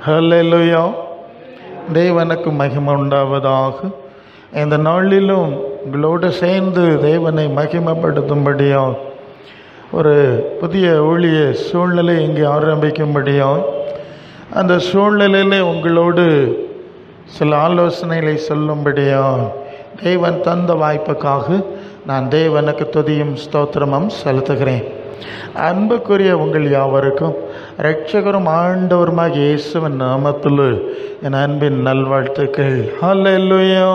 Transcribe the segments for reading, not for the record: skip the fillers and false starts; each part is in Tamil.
ஹல்லேலூயா. தேவனுக்கு மகிமை உண்டாவதாக. இந்த நாளிலும் உங்களோடு சேர்ந்து தேவனை மகிமைப்படுத்தும்படியும் ஒரு புதிய ஊழிய சூழ்நிலை இங்கே ஆரம்பிக்கும்படியும் அந்த சூழ்நிலையிலே உங்களோடு சில ஆலோசனைகளை சொல்லும்படியும் தேவன் தந்த வாய்ப்புக்காக நான் தேவனுக்கு துதியும் ஸ்தோத்திரமும் செலுத்துகிறேன். அன்புக்குரிய உங்கள் யாவருக்கும் இரட்சகரும் ஆண்டவருமாக இயேசுவின் நாமத்தில் என் அன்பின் நல்வாழ்த்துக்கள். ஹல்லேலூயா.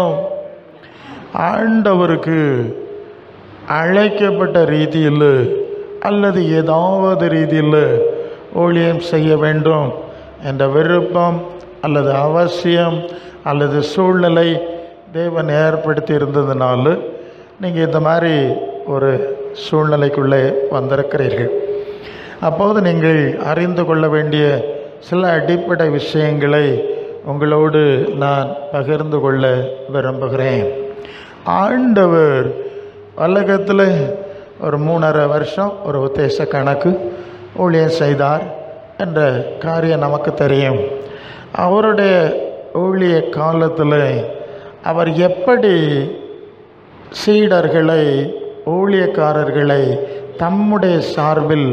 ஆண்டவருக்கு அழைக்கப்பட்ட ரீதியில் அல்லது ஏதாவது ரீதியில் ஊழியம் செய்ய வேண்டும் என்ற விருப்பம் அல்லது அவசியம் அல்லது சூழ்நிலை தேவன் ஏற்படுத்தி இருந்ததுனால நீங்கள் இந்த மாதிரி ஒரு சூழ்நிலைக்குள்ளே வந்திருக்கிறீர்கள். அப்போது நீங்கள் அறிந்து கொள்ள வேண்டிய சில அடிப்படை விஷயங்களை உங்களோடு நான் பகிர்ந்து கொள்ள விரும்புகிறேன். ஆண்டவர் உலகத்தில் ஒரு 3.5 வருஷம் ஒரு உத்தேச கணக்கு ஊழியம் செய்தார் என்ற காரியம் நமக்கு தெரியும். அவருடைய ஊழிய காலத்தில் அவர் எப்படி சீடர்களை ஊழியக்காரர்களை தம்முடைய சார்பில்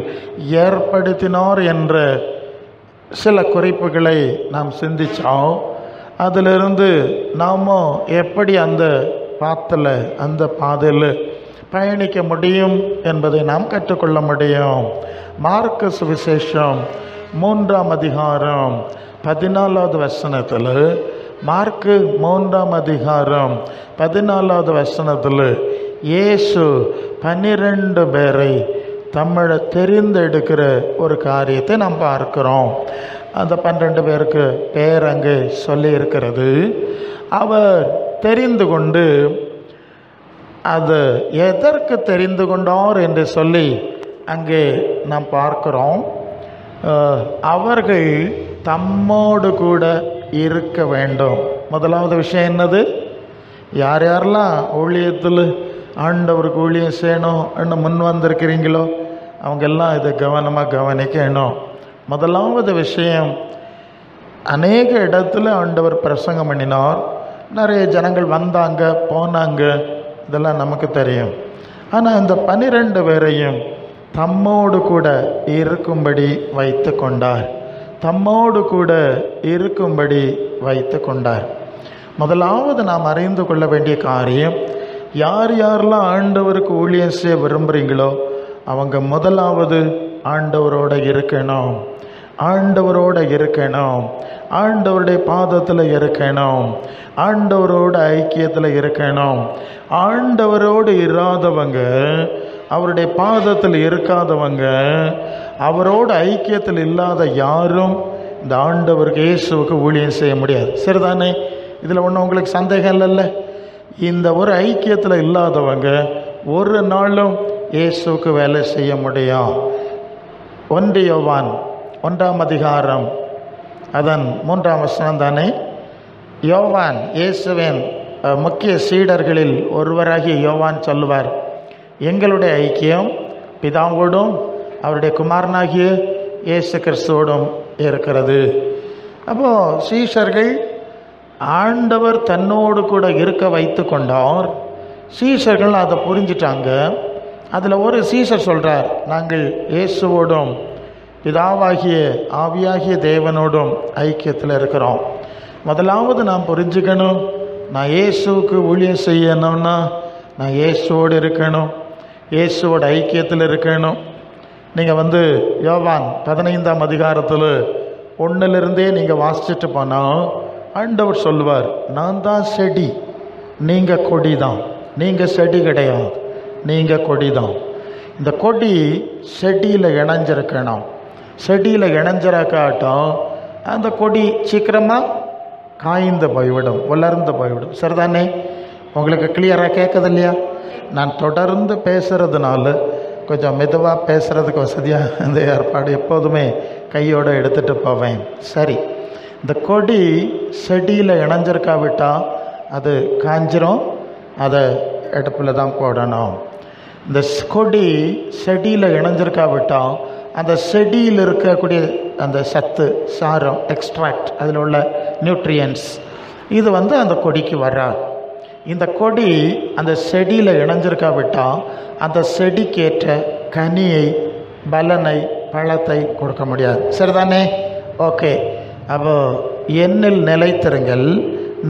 ஏற்படுத்தினார் என்ற சில குறிப்புகளை நாம் சிந்தித்தோம். அதிலிருந்து நாம் எப்படி அந்த பாதையில் பயணிக்க முடியும் என்பதை நாம் கற்றுக்கொள்ள முடியும். மார்க்கு சுவிசேஷம் 3ஆம் அதிகாரம் 14வது வசனத்தில் மார்க்கு 3ஆம் அதிகாரம் 14வது வசனத்தில் இயேசு 12 பேரை தமிழை தெரிந்தெடுக்கிற ஒரு காரியத்தை நாம் பார்க்கிறோம். அந்த 12 பேருக்கு பேர் அங்கே சொல்லி இருக்கிறது. அவர் தெரிந்து கொண்டு அது எதற்கு தெரிந்து கொண்டார் என்று சொல்லி அங்கே நாம் பார்க்கிறோம். அவர்கள் தம்மோடு கூட இருக்க வேண்டும். முதலாவது விஷயம் என்னது? யார் யாரெல்லாம் ஊழியத்தில் ஆண்டவருக்கு ஊழியம் செய்யணும் முன் வந்திருக்கிறீங்களோ அவங்கெல்லாம் இதை கவனமாக கவனிக்கணும். முதலாவது விஷயம், அநேக இடத்துல ஆண்டவர் பிரசங்கம் பண்ணினார். நிறைய ஜனங்கள் வந்தாங்க போனாங்க, இதெல்லாம் நமக்கு தெரியும். ஆனால் இந்த 12 பேரையும் தம்மோடு கூட இருக்கும்படி வைத்து கொண்டார். தம்மோடு கூட இருக்கும்படி வைத்து கொண்டார். முதலாவது நாம் அறிந்து கொள்ள வேண்டிய காரியம், யார் யாரெல்லாம் ஆண்டவருக்கு ஊழியம் செய்ய விரும்புகிறீங்களோ அவங்க முதலாவது ஆண்டவரோட இருக்கணும். ஆண்டவரோட இருக்கணும். ஆண்டவருடைய பாதத்தில் இருக்கணும். ஆண்டவரோட ஐக்கியத்தில் இருக்கணும். ஆண்டவரோடு இராதவங்க, அவருடைய பாதத்தில் இருக்காதவங்க, அவரோட ஐக்கியத்தில் இல்லாத யாரும் இந்த ஆண்டவருக்கு இயேசுவுக்கு ஊழியம் செய்ய முடியாது. சரிதானே? இதில் ஒன்றும் உங்களுக்கு சந்தேகம் இல்லைல்ல? இந்த ஒரு ஐக்கியத்தில் இல்லாதவங்க ஒரு நாளும் இயேசுவுக்கு வேலை செய்ய முடியும். 1 யோவான் 1ஆம் அதிகாரம் அதன் 3ஆம் வசனம் தானே. யோவான், இயேசுவின் முக்கிய சீடர்களில் ஒருவராகிய யோவான் சொல்லுவார், எங்களுடைய ஐக்கியம் பிதாவோடும் அவருடைய குமாரனாகிய இயேசு கிறிஸ்துவோடும் இருக்கிறது. அப்போது சீஷர்கள் ஆண்டவர் தன்னோடு கூட இருக்க வைத்து கொண்டார். சீஷர்கள் அதை புரிஞ்சிட்டாங்க. அதில் ஒரு சீஷர் சொல்கிறார், நாங்கள் இயேசுவோடும் பிதாவாகிய ஆவியாகிய தேவனோடும் ஐக்கியத்தில் இருக்கிறோம். முதலாவது நாம் புரிஞ்சுக்கணும், நான் இயேசுவுக்கு ஊழியம் செய்யணும்னா நான் இயேசுவோடு இருக்கணும், இயேசுவோட ஐக்கியத்தில் இருக்கணும். நீங்கள் யோவான் 15ஆம் அதிகாரத்தில் 1லிருந்தே நீங்கள் வாசிச்சுட்டு போனால் ஆண்டவர் சொல்லுவார், நான் தான் செடி, நீங்கள் கொடி தான். நீங்கள் செடி கிடையாது, நீங்கள் கொடி தான். இந்த கொடி செடியில் இணைஞ்சிருக்கணும். செடியில் இணைஞ்சிருக்காட்டும் அந்த கொடி சீக்கிரமாக காய்ந்து போய்விடும், வளர்ந்து போய்விடும். சரிதானே? உங்களுக்கு கிளியராக கேட்குது இல்லையா? நான் தொடர்ந்து பேசுகிறதுனால கொஞ்சம் மெதுவாக பேசுகிறதுக்கு வசதியாக இந்த ஏற்பாடு எப்போதுமே கையோடு எடுத்துகிட்டு போவேன். சரி, இந்த கொடி செடியில் இணைஞ்சிருக்காவிட்டால் அது காஞ்சிரும், அதை அடுப்பில் தான் போடணும். இந்த கொடி செடியில் இணைஞ்சிருக்காவிட்டால் அந்த செடியில் இருக்கக்கூடிய அந்த சத்து, சாரம், எக்ஸ்ட்ராக்ட், அதில் உள்ள நியூட்ரியன்ஸ் இது அந்த கொடிக்கு வராது. இந்த கொடி அந்த செடியில் இணைஞ்சிருக்காவிட்டால் அந்த செடிக்கேற்ற கனியை, பலனை, பழத்தை கொடுக்க முடியாது. சரிதானே? ஓகே. அப்போ என்னில் நிலைத்திருங்கள்,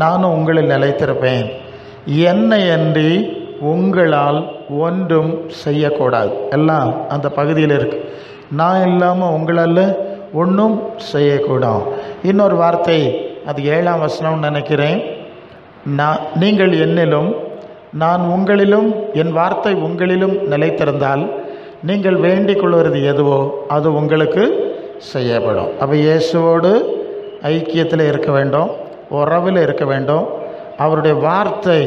நானும் உங்களில் நிலைத்திருப்பேன். என்னை அன்றி உங்களால் ஒன்றும் செய்யக்கூடாது. எல்லாம் அந்த பகுதியில் இருக்கு. நான் இல்லாமல் உங்களால் ஒன்றும் செய்யக்கூடாது. இன்னொரு வார்த்தை, அது 7ஆம் வசனம்னு நினைக்கிறேன். நீங்கள் என்னிலும் நான் உங்களிலும், என் வார்த்தை உங்களிலும் நிலைத்திருந்தால் நீங்கள் வேண்டிக் கொள்வது எதுவோ அது உங்களுக்கு செய்யப்படும். அப்போ இயேசுவோடு ஐக்கியத்தில் இருக்க வேண்டும், உறவில் இருக்க வேண்டும். அவருடைய வார்த்தை,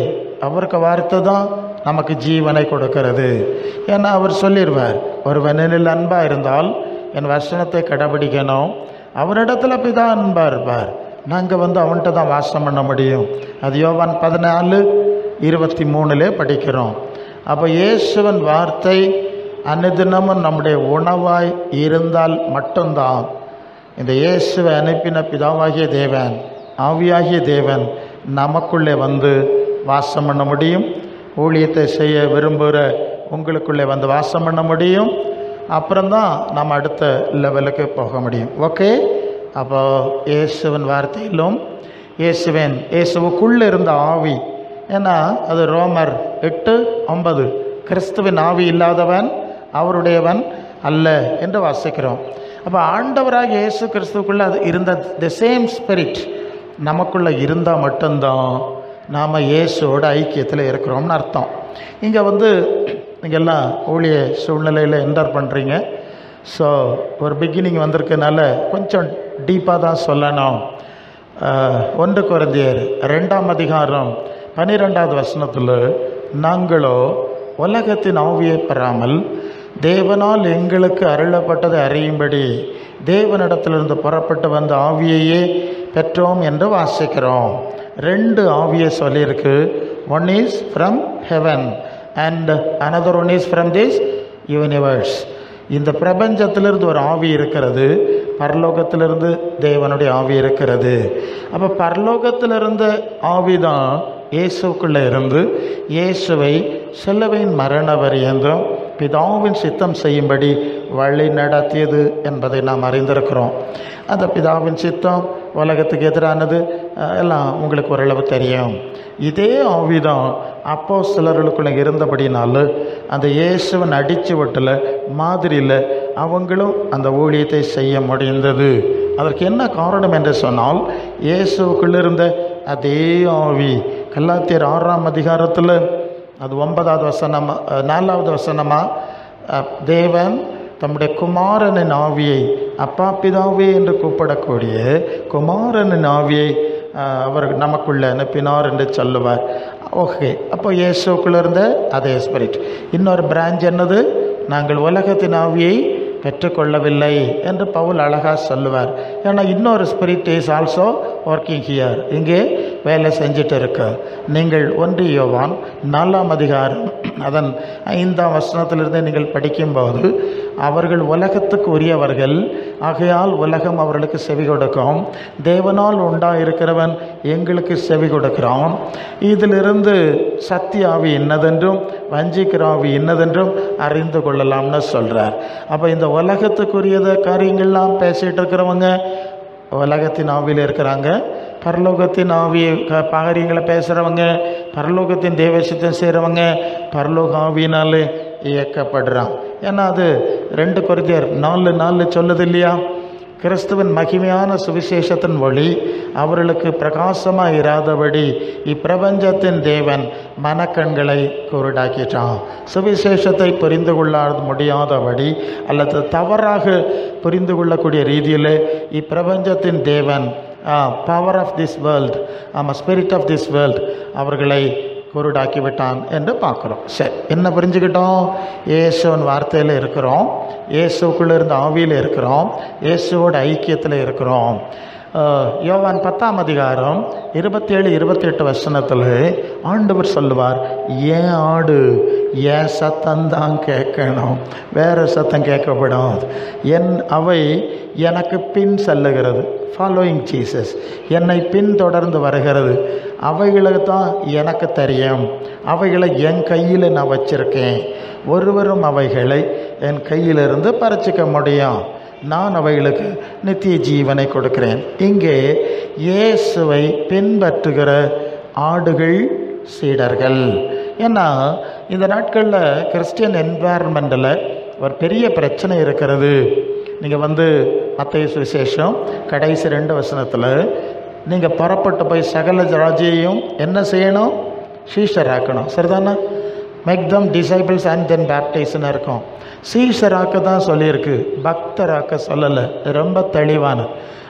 அவருக்கு வார்த்தை தான் நமக்கு ஜீவனை கொடுக்கிறது. ஏன்னா அவர் சொல்லிடுவார், ஒருவன் என்னில் அன்பாக இருந்தால் என் வசனத்தை கடைபிடிக்கணும், அவரிடத்துல பிதா அன்பாக இருப்பார், நாங்கள் அவன்கிட்ட தான் வாசம் பண்ண முடியும். அது யோவான் 14:23 படிக்கிறோம். அப்போ இயேசுவின் வார்த்தை அனுதினமும் நம்முடைய உணவாய் இருந்தால் மட்டும்தான் இந்த இயேசுவை அனுப்பின பிதாவாகிய தேவன், ஆவியாகிய தேவன் நமக்குள்ளே வாசம் பண்ண முடியும். ஊழியத்தை செய்ய விரும்புகிற உங்களுக்குள்ளே வாசம் பண்ண முடியும். அப்புறம்தான் நம்ம அடுத்த லெவலுக்கு போக முடியும். ஓகே. அப்போ இயேசுவின் வார்த்தையிலும் இயேசுவுக்குள்ளே இருந்த ஆவி, ஏன்னா அது ரோமர் 8:9 கிறிஸ்துவின் ஆவி இல்லாதவன் அவருடையவன் அல்ல என்று வாசிக்கிறோம். அப்போ ஆண்டவராக இயேசு கிறிஸ்துவுக்குள்ளே அது இருந்த தி சேம் ஸ்பிரிட் நமக்குள்ளே இருந்தால் மட்டும்தான் நாம் இயேசுவோட ஐக்கியத்தில் இருக்கிறோம்னு அர்த்தம். இங்கே நீங்கள்லாம் ஊழிய சூழ்நிலையில் என்டர் பண்ணுறீங்க. ஸோ ஒரு பிகினிங் வந்திருக்கனால கொஞ்சம் டீப்பாக தான் சொல்லணும். 1 கொரிந்தியர் 2ஆம் அதிகாரம் 12வது வசனத்தில், நாங்களோ உலகத்தின் ஆவியை பெறாமல் தேவனால் எங்களுக்கு அருளப்பட்டதை அறியும்படி தேவனிடத்திலிருந்து புறப்பட்டு வந்த ஆவியையே பெற்றோம் என்று வாசிக்கிறோம். 2 ஆவியை சொல்லியிருக்கு. One is from heaven and another one is from this universe. இந்த பிரபஞ்சத்திலிருந்து ஒரு ஆவி இருக்கிறது, பரலோகத்திலிருந்து தேவனுடைய ஆவி இருக்கிறது. அப்போ பரலோகத்திலிருந்த ஆவி தான் இயேசுக்குள்ளே இருந்து இயேசுவை சிலுவையின் மரண பரியந்தம் பிதாவின் சித்தம் செய்யும்படி வழி நடத்தியது என்பதை நாம் அறிந்திருக்கிறோம். அந்த பிதாவின் சித்தம் உலகத்துக்கு எதிரானது எல்லாம் உங்களுக்கு ஓரளவு தெரியும். இதே ஆவிதான் அப்போஸ்தலர்களுக்குள்ளே இருந்தபடினால அந்த இயேசுவின் அடிச்சுவட்டில் மாதிரியில் அவங்களும் அந்த ஊழியத்தை செய்ய முடிந்தது. அதற்கு என்ன காரணம் என்று சொன்னால், இயேசுக்குள்ளே இருந்த அதே ஆவி. கலாத்தியர் 6ஆம் அதிகாரத்தில் அது 9வது வசனம் 4வது வசனமாக, தேவன் தம்முடைய குமாரனின் ஆவியை, அப்பா பிதாவே என்று கூப்பிடக்கூடிய குமாரனின் ஆவியை அவர் நமக்குள்ளே அனுப்பினார் என்று சொல்லுவார். ஓகே. அப்போ இயேசுக்குள்ளே இருந்த அதே ஸ்பிரிட். இன்னொரு பிரான்ச் என்னது, நாங்கள் உலகத்தின் ஆவியை பெற்றுக்கொள்ளவில்லை என்று பவுல் அழகாக சொல்லுவார். ஏன்னா இன்னொரு spirit is also working here, இங்கே வேலை செஞ்சுட்டு இருக்கு. நீங்கள் 1 யோவான் 4ஆம் அதிகாரம் அதன் 5ஆம் வசனத்திலிருந்து நீங்கள் படிக்கும்போது, அவர்கள் உலகத்துக்கு உரியவர்கள், ஆகையால் உலகம் அவர்களுக்கு செவி கொடுக்கும், தேவனால் உண்டாயிருக்கிறவன் எங்களுக்கு செவி கொடுக்கிறான், இதிலிருந்து சத்திய ஆவி என்னதென்றும் வஞ்சிக்கிற ஆவி என்னதென்றும் அறிந்து கொள்ளலாம்னு சொல்கிறார். அப்போ இந்த உலகத்துக்குரியத காரியங்கள்லாம் பேசிகிட்டு இருக்கிறவங்க உலகத்தின் ஆவியில் இருக்கிறாங்க. பரலோகத்தின் ஆவியை காரியங்களை பேசுகிறவங்க, பரலோகத்தின் தேவசித்தம் செய்கிறவங்க பரலோக ஆவியினாலே இயக்கப்படுறான். ஏன்னா அது 2 கொரிந்தியர் 4:4 சொல்லுது இல்லையா, கிறிஸ்துவின் மகிமையான சுவிசேஷத்தின் வழி அவர்களுக்கு பிரகாசமாக இராதபடி இப்பிரபஞ்சத்தின் தேவன் மனக்கண்களை குருடாக்கிட்டான். சுவிசேஷத்தை புரிந்து கொள்ள முடியாதபடி அல்லது தவறாக புரிந்து கொள்ளக்கூடிய ரீதியில் இப்பிரபஞ்சத்தின் தேவன், power of this world, spirit of this world, அவர்களை குருடாக்கி விட்டான் என்று பார்க்குறோம். சரி, என்ன புரிஞ்சுக்கிட்டோம்? இயேசுவின் வார்த்தையில் இருக்கிறோம், இயேசுக்குள்ளே இருந்த ஆவியில் இருக்கிறோம், இயேசுவோட ஐக்கியத்தில் இருக்கிறோம். யோவான் 10ஆம் அதிகாரம் 27-28 வசனத்தில் ஆண்டவர் சொல்லுவார், ஏன் ஆடு என் சத்தம்தான் கேட்கணும், வேறு சத்தம் கேட்கப்படாது. அவை எனக்கு பின் செல்லுகிறது, ஃபாலோயிங் ஜீசஸ், என்னை பின்தொடர்ந்து வருகிறது. அவைகளுக்கு தான் எனக்கு தெரியும், அவைகளை என் கையில் நான் வச்சுருக்கேன். ஒருவரும் அவைகளை என் கையிலிருந்து பறிச்சிக்க முடியும். நான் அவைகளுக்கு நித்திய ஜீவனை கொடுக்கிறேன். இங்கே இயேசுவை பின்பற்றுகிற ஆடுகள் சீடர்கள். ஏன்னா இந்த நாட்களில் கிறிஸ்டியன் என்வாயர்மெண்ட்டில் ஒரு பெரிய பிரச்சனை இருக்கிறது. நீங்கள் மத்தேயு சுவிசேஷம் கடைசி 2 வசனத்தில் நீங்கள் புறப்பட்டு போய் சகல ராஜ்யையும் என்ன செய்யணும்? சீஷராக்கணும். சரிதானே? Make them disciples and then பேப்டைஸ்ன்னு இருக்கும். சீஷராக்க தான் சொல்லியிருக்கு, பக்தராக்க சொல்லலை. ரொம்ப தெளிவான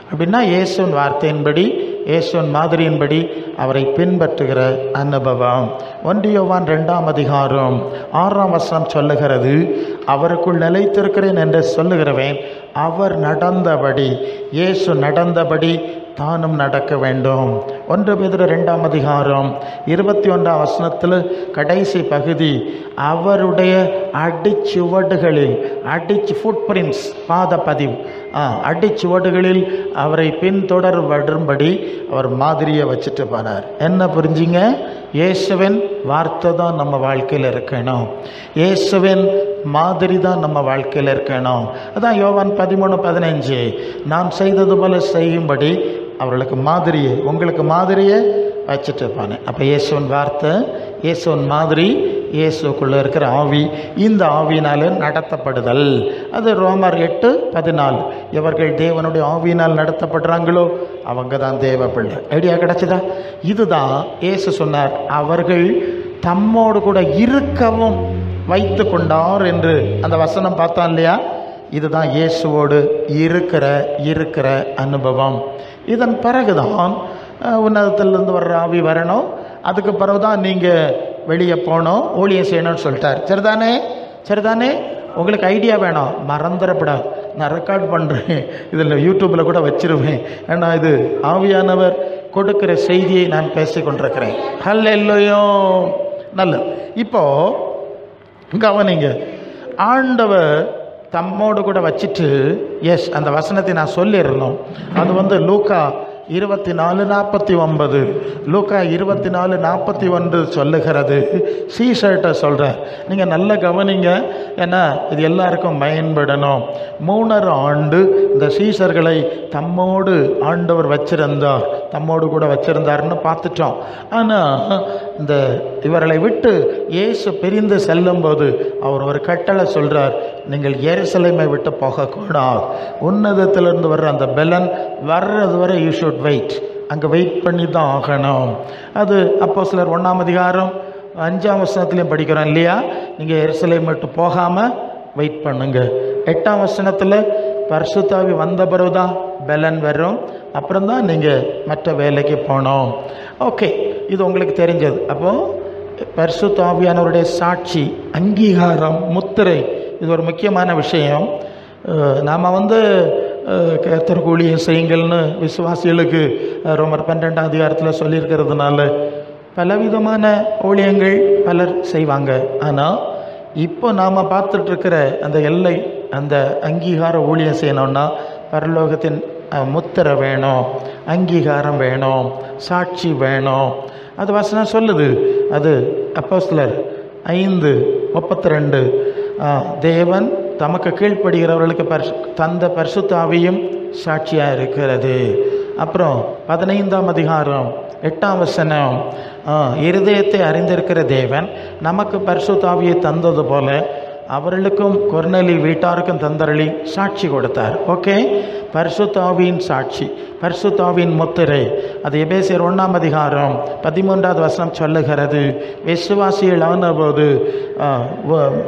அப்படின்னா இயேசுவின் வார்த்தையின்படி, இயேசுவின் மாதிரியின்படி அவரை பின்பற்றுகிற அனுபவம். 1 யோவான் 2ஆம் அதிகாரம் 6ஆம் வசனம் சொல்லுகிறது, அவருக்குள் நிலைத்திருக்கிறேன் என்று சொல்லுகிறவன் அவர் நடந்தபடி, இயேசு நடந்தபடி தானும் நடக்க வேண்டும். 1 பேதுரு 2ஆம் அதிகாரம் 21ஆம் வசனத்தில் கடைசி பகுதி, அவருடைய அடிச்சுவடுகளில், ஃபுட் பிரிண்ட்ஸ், பாத பதிவு, அடிச்சுவடுகளில் அவரை பின்தொடர் வரும்படி அவர் மாதிரியை வச்சுட்டு போனார். என்ன புரிஞ்சிங்க? இயேசுவின் வார்த்தை தான் நம்ம வாழ்க்கையில் இருக்கணும், இயேசுவின் மாதிரி தான் நம்ம வாழ்க்கையில் இருக்கணும். அதான் யோவான் 13:15, நான் செய்தது போல செய்யும்படி அவர்களுக்கு மாதிரியை, உங்களுக்கு மாதிரியை வச்சுட்டு இருப்பானே. அப்போ இயேசுவின் வார்த்தை, இயேசுவின் மாதிரி, இயேசுக்குள்ளே இருக்கிற ஆவி, இந்த ஆவியினால் நடத்தப்படுதல். அது ரோமர் 8:14, எவர்கள் தேவனுடைய ஆவியினால் நடத்தப்படுறாங்களோ அவங்க தான் தேவ பிள்ளை. ஐடியா கிடச்சிதா? இதுதான் இயேசு சொன்னார், அவர்கள் தம்மோடு கூட இருக்கவும் வைத்து கொண்டார் என்று அந்த வசனம் பார்த்தோம் இல்லையா? இதுதான் இயேசுவோடு இருக்கிற அனுபவம். இதன் பிறகுதான் உன்னதத்திலிருந்து வர்ற ஆவி வரணும். அதுக்கு பிறகு தான் நீங்கள் வெளியே போகணும், ஊழியம் செய்யணும்னு சொல்லிட்டார். சரிதானே? உங்களுக்கு ஐடியா வேணும், மறந்துடப்படாது. நான் ரெக்கார்ட் பண்ணுறேன், இதில் யூடியூப்பில் கூட வச்சிருவேன். ஏன்னா இது ஆவியானவர் கொடுக்கிற செய்தியை நான் பேசி கொண்டிருக்கிறேன். ஹல்லேலூயா. நல்லது. இப்போது கவனிங்க, ஆண்டவர் தம்மோடு கூட வச்சுட்டு, அந்த வசனத்தை நான் சொல்லிடணும். அது லூக்கா 24:49, லூக்கா 24:41 சொல்லுகிறது. சீஷர்கிட்ட சொல்கிறேன், நீங்கள் நல்லா கவனிங்க, ஏன்னா இது எல்லாருக்கும் பயன்படணும். 3.5 ஆண்டு இந்த சீஷர்களை தம்மோடு ஆண்டவர் வச்சிருந்தார், தம்மோடு கூட வச்சிருந்தார்னு பார்த்துட்டோம். ஆனால் இந்த இவர்களை விட்டு இயேசு பிரிந்து செல்லும்போது அவர் ஒரு கட்டளை சொல்கிறார், நீங்கள் எருசலேமை விட்டு போகக்கூடாது. உன்னதத்திலிருந்து வர்ற அந்த பெலன் வர்றது வரை யூ ஷுட் வெயிட். அங்கே வெயிட் பண்ணி தான் ஆகணும். அது அப்போஸ்தலர் 1ஆம் அதிகாரம் 5ஆம் வசனத்துலேயும் படிக்கிறோம் இல்லையா? நீங்கள் எருசலேம் விட்டு போகாமல் வெயிட் பண்ணுங்க. 8ஆம் வசனத்தில் பரிசுத்த ஆவி வந்த பிறகு தான் பெலன் வரும், அப்புறம் தான் நீங்கள் மற்ற வேலைக்கு போகணும். ஓகே, இது உங்களுக்கு தெரிஞ்சது. அப்போது பரிசுத்த ஆவியானவருடைய சாட்சி, அங்கீகாரம், முத்திரை, இது ஒரு முக்கியமான விஷயம். நாம் கர்த்தருக்கு ஊழியம் செய்யுங்கள்னு விசுவாசிகளுக்கு ரோமர் 12ஆம் அதிகாரத்தில் சொல்லியிருக்கிறதுனால பலவிதமான ஊழியங்கள் பலர் செய்வாங்க. ஆனால் இப்போ நாம் பார்த்துட்ருக்கிற அந்த எல்லை, அந்த அங்கீகார ஊழியம் செய்யணும்னா பரலோகத்தின் முத்திரை வேணும், அங்கீகாரம் வேணும், சாட்சி வேணும். அது வசனம் சொல்லுது. அது அப்போஸ்தலர் 5:32, தேவன் தமக்கு கீழ்ப்படுகிறவர்களுக்கு தந்த பரிசுத்த ஆவியும் சாட்சியாக இருக்கிறது. அப்புறம் 15ஆம் அதிகாரம் 8ஆம் வசனம், இருதயத்தை அறிந்திருக்கிற தேவன் நமக்கு பரிசுத்த ஆவியை தந்தது போல அவர்களுக்கும் கொர்நேலி வீட்டாருக்கும் தந்தரளி சாட்சி கொடுத்தார். ஓகே, பரிசுத்த ஆவியின் சாட்சி, பரிசுத்த ஆவியின் முத்திரை, அது எபேசியர் 1ஆம் அதிகாரம் 13ஆவது வசனம் சொல்லுகிறது. விசுவாசிகள் ஆனபோது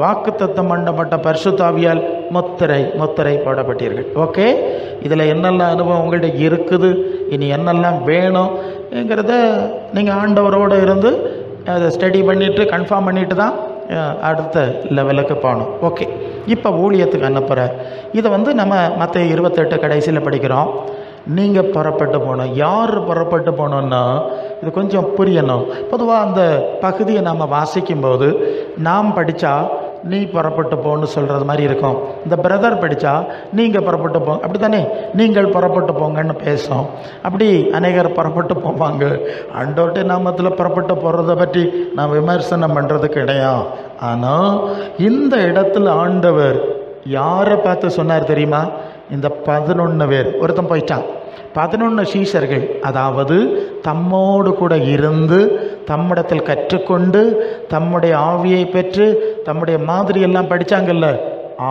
வாக்குத்தத்தம் பண்ணப்பட்ட பரிசுத்த ஆவியால் முத்திரை போடப்பட்டீர்கள். ஓகே, இதில் என்னெல்லாம் அனுபவம் உங்கள்கிட்ட இருக்குது, இனி என்னெல்லாம் வேணும்ங்கிறத நீங்கள் ஆண்டவரோடு இருந்து அதை ஸ்டடி பண்ணிவிட்டு கன்ஃபார்ம் பண்ணிவிட்டு தான் அடுத்த லெவலுக்கு போகணும். ஓகே, இப்போ ஊழியத்துக்கு அனுப்புகிறார். இதை நம்ம மத்தேயு 28 கடைசியில் படிக்கிறோம். நீங்கள் புறப்பட்டு போகணும். யார் புறப்பட்டு போகணுன்னா இது கொஞ்சம் புரியணும். பொதுவாக அந்த பகுதியை நம்ம வாசிக்கும்போது நாம் படித்தா நீ புறப்பட்டு போன்னு சொல்கிறது மாதிரி இருக்கும். இந்த பிரதர் படித்தா நீங்கள் புறப்பட்டு போங்க, அப்படி தானே, நீங்கள் புறப்பட்டு போங்கன்னு பேசும். அப்படி அநேகர் புறப்பட்டு போவாங்க. ஆண்டவருடைய நாமத்தில் புறப்பட்டு போகிறத பற்றி நான் விமர்சனம் பண்ணுறது கிடையாது. ஆனால் இந்த இடத்துல ஆண்டவர் யாரை பார்த்து சொன்னார் தெரியுமா? இந்த 11 பேர். ஒருத்தன் போயிட்டான். 11 சீஷர்கள், அதாவது தம்மோடு கூட இருந்து தம்மிடத்தில் கற்றுக்கொண்டு தம்முடைய ஆவியை பெற்று தம்முடைய மாதிரி எல்லாம் படித்தாங்கல்ல,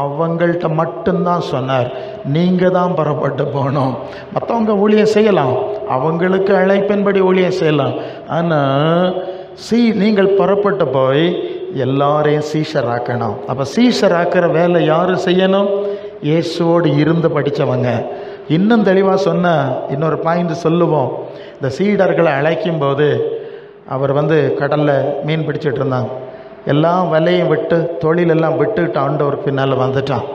அவங்கள்ட்ட மட்டும்தான் சொன்னார், நீங்கள் தான் புறப்பட்டு போகணும். மற்றவங்க ஊழியம் செய்யலாம், அவங்களுக்கு அழைப்பின்படி ஊழியம் செய்யலாம். ஆனால் நீங்கள் புறப்பட்டு போய் எல்லாரையும் சீஷராக்கணும். அப்போ சீஷராக்கிற வேலை யார் செய்யணும்? இயேசுவோடு இருந்து படித்தவங்க. இன்னும் தெளிவாக சொன்ன இன்னொரு பாயிண்ட் சொல்லுவோம். இந்த சீடர்களை அழைக்கும்போது அவர் கடலில் மீன் பிடிச்சிட்டு இருந்தாங்க. எல்லாம் வலையும் விட்டு தொழிலெல்லாம் விட்டுட்டு ஆண்டவர் பின்னால் வந்துட்டான்.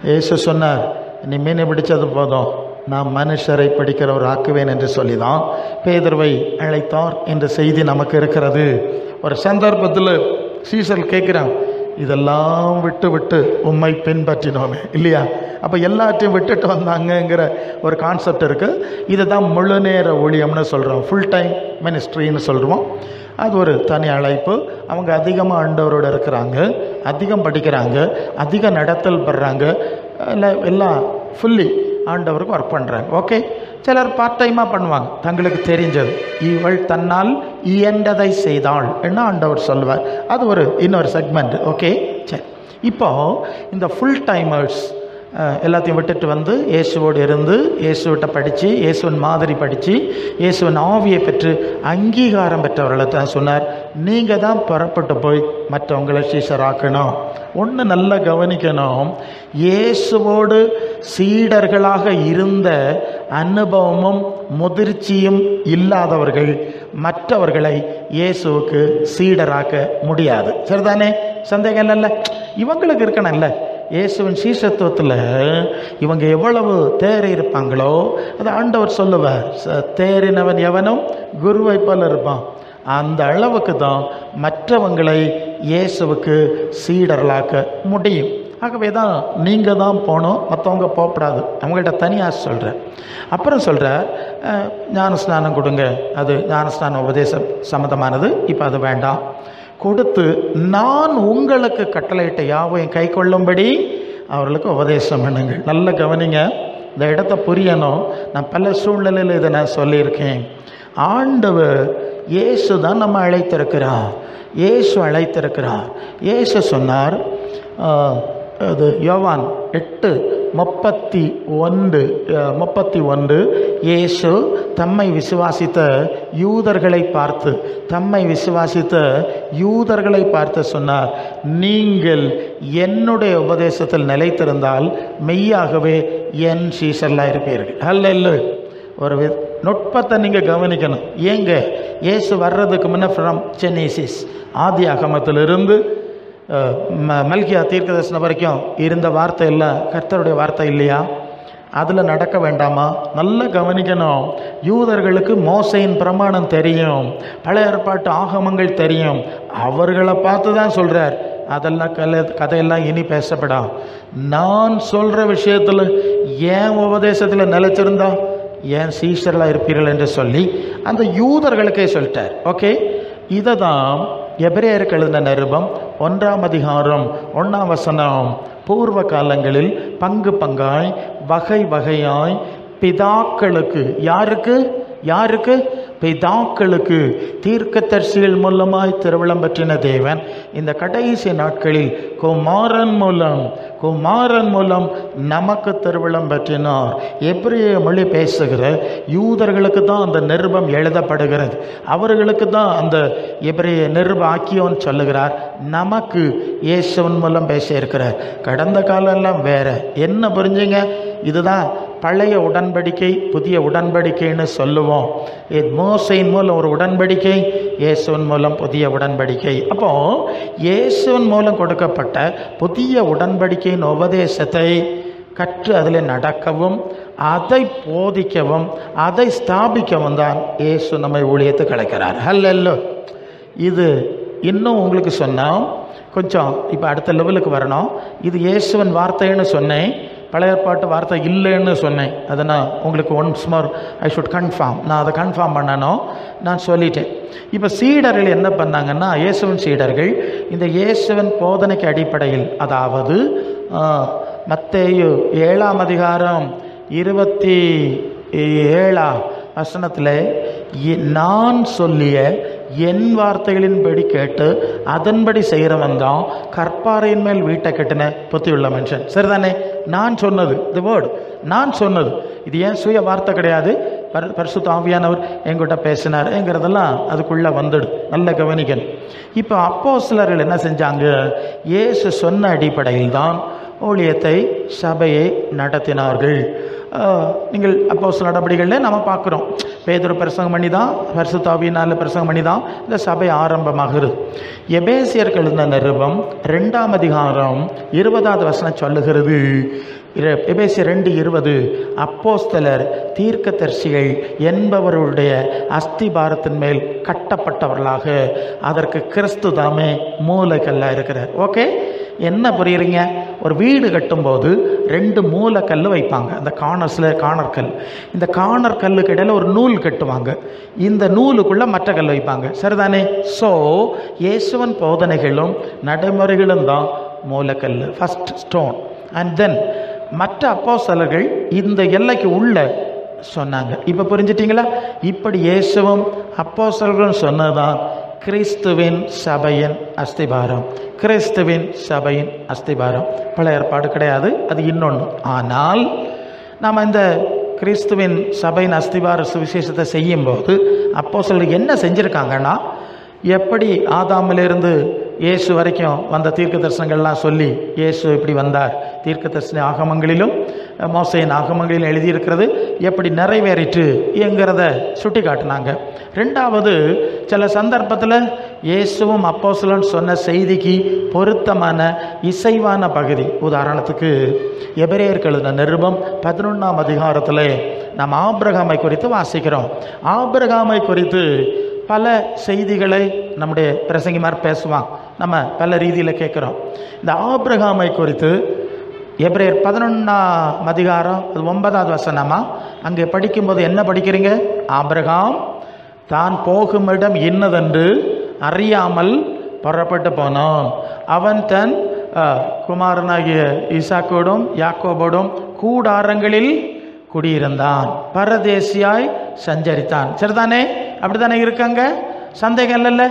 இயேசு சொன்னார், நீ மீனை பிடிச்சது போதும், நான் மனுஷரை படிக்கிறவர் ஆக்குவேன் என்று சொல்லி தான் பேதுருவை அழைத்தார் என்ற செய்தி நமக்கு இருக்கிறது. ஒரு சந்தர்ப்பத்தில் சீசர் கேட்குறான், இதெல்லாம் விட்டு விட்டு உம்மை பின்பற்றினோமே இல்லையா? அப்போ எல்லாத்தையும் விட்டுட்டு வந்தாங்கங்கிற ஒரு கான்செப்ட் இருக்குது. இதை தான் முழு நேர ஊழியம்னு சொல்கிறோம், ஃபுல் டைம் மினிஸ்ட்ரின்னு சொல்கிறோம். அது ஒரு தனி அழைப்பு. அவங்க அதிகமாக ஆண்டவரோடு இருக்கிறாங்க, அதிகம் படிக்கிறாங்க, அதிக நடத்தல் பெறாங்க, எல்லாம் ஃபுல்லி ஆண்டவருக்கு ஒர்க் பண்ணுறாங்க. ஓகே, சிலர் பார்ட் டைமாக பண்ணுவாங்க, தங்களுக்கு தெரிஞ்சது. இவள் தன்னால் இயன்றதை செய்தாள் என்ன ஆண்டவர் சொல்லுவார். அது ஒரு இன்னொரு செக்மெண்ட். ஓகே, சரி. இப்போது இந்த ஃபுல் டைமர்ஸ் எல்லாத்தையும் விட்டுட்டு இயேசுவோடு இருந்து இயேசுவிட்ட படித்து இயேசுவின் மாதிரி படித்து இயேசுவின் ஆவியை பெற்று அங்கீகாரம் பெற்றவர்களை தான் சொன்னார், நீங்கள் தான் புறப்பட்டு போய் மற்றவங்களை சீஷராக்கணும். ஒன்று நல்லா கவனிக்கணும், இயேசுவோடு சீடர்களாக இருந்த அனுபவமும் முதிர்ச்சியும் இல்லாதவர்கள் மற்றவர்களை இயேசுவுக்கு சீடராக்க முடியாது. சரிதானே? சந்தேகம் இல்லைல்ல? இவங்களுக்கு இருக்கணும்ல, இயேசுவின் சீஷத்துவத்தில் இவங்க எவ்வளவு தேறி இருப்பாங்களோ அது ஆண்டவர் சொல்லுவார், தேறினவன் எவனும் குருவை போல இருப்பான். அந்த அளவுக்கு தான் மற்றவங்களை இயேசுவுக்கு சீடர்களாக்க முடியும். ஆகவே தான் நீங்கள் தான் போகணும், மற்றவங்க போகக்கூடாது. அவங்கள்ட்ட தனியாக சொல்கிறேன். அப்புறம் சொல்கிறார், ஞானஸ்நானம் கொடுங்க, அது ஞானஸ்நான உபதேசம் சம்மந்தமானது, இப்போ அது வேண்டாம். கொடுத்து நான் உங்களுக்கு கட்டளையிட்ட யாவையும் கை கொள்ளும்படி அவர்களுக்கு உபதேசம் பண்ணுங்கள். நல்ல கவனிங்க, இந்த இடத்த புரியணும். நான் பல சூழ்நிலையில் இதை நான் சொல்லியிருக்கேன். ஆண்டவர் இயேசு தான் நம்ம அழைத்திருக்கிறார். இயேசு அழைத்திருக்கிறார். இயேசு சொன்னார், அது யோவான் 8:31 இயேசு தம்மை விசுவாசித்த யூதர்களை பார்த்து சொன்னார், நீங்கள் என்னுடைய உபதேசத்தில் நிலைத்திருந்தால் மெய்யாகவே என் சீஷர்களாக இருப்பீர்கள். அல்ல, ஒரு நுட்பத்தை நீங்கள் கவனிக்கணும். ஏங்க இயேசு வர்றதுக்கு முன்னே ஃப்ரம் ஜெனீசிஸ், ஆதி ஆகமத்திலிருந்து மல்கியா தீர்க்கதரிசனம் வரைக்கும் இருந்த வார்த்தை எல்லாம் கர்த்தருடைய வார்த்தை இல்லையா? அதில் நடக்க வேண்டாமா? நல்லா கவனிக்கணும். யூதர்களுக்கு மோசையின் பிரமாணம் தெரியும், பழைய ஏற்பாட்டு ஆகமங்கள் தெரியும். அவர்களை பார்த்து தான் சொல்கிறார், அதெல்லாம் கதையெல்லாம் இனி பேசப்படாம். நான் சொல்கிற விஷயத்தில் ஏன் உபதேசத்தில் நிலைச்சிருந்தா ஏன் சீஷர்களாக இருப்பீர்கள் என்று சொல்லி அந்த யூதர்களுக்கே சொல்லிட்டார். ஓகே, இதை தான் எபிரேயருக்கு எழுதின நிருபம் 1:1 பூர்வ காலங்களில் பங்கு பங்காய் வகை வகையாய் பிதாக்களுக்கு, யாருக்கு பிதாக்களுக்கு தீர்க்கதரிசிகள் மூலமாய் திருவிழம் பற்றின தேவன் இந்த கடைசி நாட்களில் குமாரன் மூலம் நமக்கு திருவிழம் பற்றினார். எபிரேய மொழி பேசுகிற யூதர்களுக்கு தான் அந்த நிருபம் எழுதப்படுகிறது. அவர்களுக்கு தான் அந்த எபிரேய நிருப ஆக்கியோன் சொல்லுகிறார், நமக்கு இயேசுவின் மூலம் பேசியிருக்கிறார். கடந்த காலம்லாம் வேற. என்ன புரிஞ்சுங்க? இதுதான் பழைய உடன்படிக்கை, புதிய உடன்படிக்கைன்னு சொல்லுவோம். மோசையின் மூலம் ஒரு உடன்படிக்கை, இயேசுவின் மூலம் புதிய உடன்படிக்கை. அப்போ இயேசுவின் மூலம் கொடுக்கப்பட்ட புதிய உடன்படிக்கையின் உபதேசத்தை கற்று அதில் நடக்கவும், அதை போதிக்கவும், அதை ஸ்தாபிக்கவும் தான் இயேசு நம்மை ஊழியத்துக்கு அழைக்கிறார். ஹல்லேலூயா. இது இன்னும் உங்களுக்கு சொன்னால் கொஞ்சம் இப்போ அடுத்த லெவலுக்கு வரணும். இது இயேசுவின் வார்த்தைன்னு சொன்னேன், பழைய ஏற்பாட்டு வார்த்தை இல்லைன்னு சொன்னேன். அதை நான் உங்களுக்கு once more I should confirm, நான் அதை கன்ஃபார்ம் பண்ணணும், நான் சொல்லிட்டேன். இப்போ சீடர்கள் என்ன பண்ணாங்கன்னா, இயேசுவின் சீடர்கள் இந்த இயேசுவின் போதனைக்கு அடிப்படையில், அதாவது மத்தேயு 7ஆம் அதிகாரம் 27ஆம் வசனத்தில் நான் சொல்லிய என் வார்த்தைகளின்படி கேட்டு அதன்படி செய்கிறவன் தான் கற்பாறையின் மேல் வீட்டை கட்டின புத்தியுள்ள மனுஷன். சரிதானே? நான் சொன்னது, தி வேர்டு, நான் சொன்னது. இது ஏன் சுய வார்த்தை கிடையாது, பரிசுத்த ஆவியானவர் என்கிட்ட பேசினார்ங்கிறதெல்லாம் அதுக்குள்ளே வந்துடு, நல்ல கவனிக்கணும். இப்போ அப்போஸ்தலர்கள் என்ன செஞ்சாங்க? இயேசு சொன்ன அடிப்படையில் தான் ஊழியத்தை, சபையை நடத்தினார்கள். நீங்கள் அப்போஸ்தலர் நடவடிக்கைகளில் நம்ம பார்க்குறோம், பேதுரு பிரசங்கம் பண்ணி தான், பரிசுத்த ஆவியினால் பிரசங்கம் பண்ணி தான் இந்த சபை ஆரம்பமாகிறது. எபேசியருக்கு எழுதின நிருபம் 2ஆம் அதிகாரம் 20வது வசனம் சொல்லுகிறது, எபேசியர் 2:20, அப்போஸ்தலர் தீர்க்கதரிசிகள் என்பவருடைய அஸ்திபாரத்தின் மேல் கட்டப்பட்டவர்களாக அதற்கு கிறிஸ்து தாமே மூலக்கல்லாக இருக்கிறார். ஓகே, என்ன புரியுறீங்க? ஒரு வீடு கட்டும்போது 2 மூலக்கல் வைப்பாங்க, அந்த காணர்கல். இந்த காணர்கல்லுக்கு இடையில் ஒரு நூல் கட்டுவாங்க, இந்த நூலுக்குள்ளே மற்ற கல் வைப்பாங்க. சரிதானே? ஸோ இயேசுவின் போதனைகளும் நடைமுறைகளும் தான் மூலக்கல், ஃபர்ஸ்ட் ஸ்டோன். அண்ட் தென் மற்ற அப்போஸ்தலர்கள் இந்த எல்லைக்கு உள்ள சொன்னாங்க. இப்போ புரிஞ்சிட்டிங்களா? இப்படி இயேசுவும் அப்போஸ்தலர்களும் சொன்னதான் கிறிஸ்துவின் சபையின் அஸ்திபாரம். கிறிஸ்துவின் சபையின் அஸ்திபாரம் பழைய ஏற்பாடு கிடையாது, அது இன்னொன்று. ஆனால் நாம் இந்த கிறிஸ்துவின் சபையின் அஸ்திபார சுவிசேஷத்தை செய்யும்போது அப்போஸ்தலர்கள் என்ன செஞ்சுருக்காங்கன்னா, எப்படி ஆதாமிலிருந்து இயேசு வரைக்கும் வந்த தீர்க்க தரிசனங்கள்லாம் சொல்லி இயேசு இப்படி வந்தார், தீர்க்க தரிசன ஆகமங்களிலும் மோசையின் ஆகமங்களிலும் எழுதியிருக்கிறது எப்படி நிறைவேறிற்று என்கிறத சுட்டி காட்டினாங்க. ரெண்டாவது, சில சந்தர்ப்பத்தில் இயேசுவும் அப்போஸ்தலன் சொன்ன செய்திக்கு பொருத்தமான இசைவான பகுதி, உதாரணத்துக்கு எபிரேயருக்கு எழுதின நிருபம் 11ஆம் அதிகாரத்தில் நாம் ஆபிரகாமை குறித்து வாசிக்கிறோம். ஆபிரகாமை குறித்து பல செய்திகளை நம்முடைய பிரசங்கிமார் பேசுவாங்க, நம்ம பல ரீதியில் கேட்குறோம். இந்த ஆபிரகாமை குறித்து எபிரேயர் 11ஆம் அதிகாரம் 9வது வசனமா அங்கே படிக்கும்போது என்ன படிக்கிறீங்க? ஆபிரகாம் தான் போகும் இடம் இன்னதென்று அறியாமல் புறப்பட்டு போனான். அவன் தன் குமாரனாகிய ஈசாக்கோடும் யாக்கோபோடும் கூடாரங்களில் குடியிருந்தான், பரதேசியாய் சஞ்சரித்தான். சரிதானே? அப்படித்தானே இருக்காங்க, சந்தேகம் இல்லைல்ல.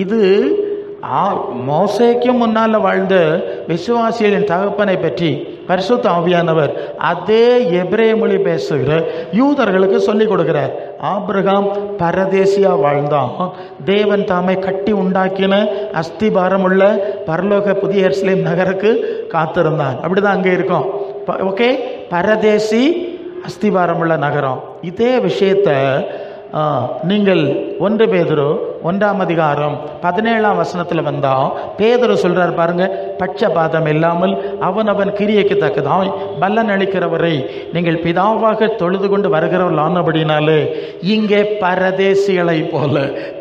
இது மோசேக்கும் முன்னால் வாழ்ந்த விசுவாசிகளின் தகப்பனை பற்றி பரிசுத்த ஆவியானவர் அதே எபிரேய மொழி பேசுகிற யூதர்களுக்கு சொல்லிக் கொடுக்கிறார். ஆபிரகாம் பரதேசியா வாழ்ந்தான், தேவன் தாமே கட்டி உண்டாக்கின அஸ்திபாரம் உள்ள பரலோக புதிய எருசலேம் நகருக்கு காத்திருந்தான். அப்படிதான் அங்கே இருக்கும். ஓகே, பரதேசி அஸ்திபாரம் உள்ள நகரம். இதே விஷயத்தை நீங்கள் 1 பேதுரு 1ஆம் அதிகாரம் 17ஆம் வசனத்தில் வந்தால் பேதுரு சொல்கிறார் பாருங்க, பட்சபாதம் இல்லாமல் அவனவன் கிரியைக்கு தக்கதாய் பலன் அளிக்கிறவரை நீங்கள் பிதாவாக தொழுது கொண்டு வருகிறவர்கள் ஆனபடினாலே இங்கே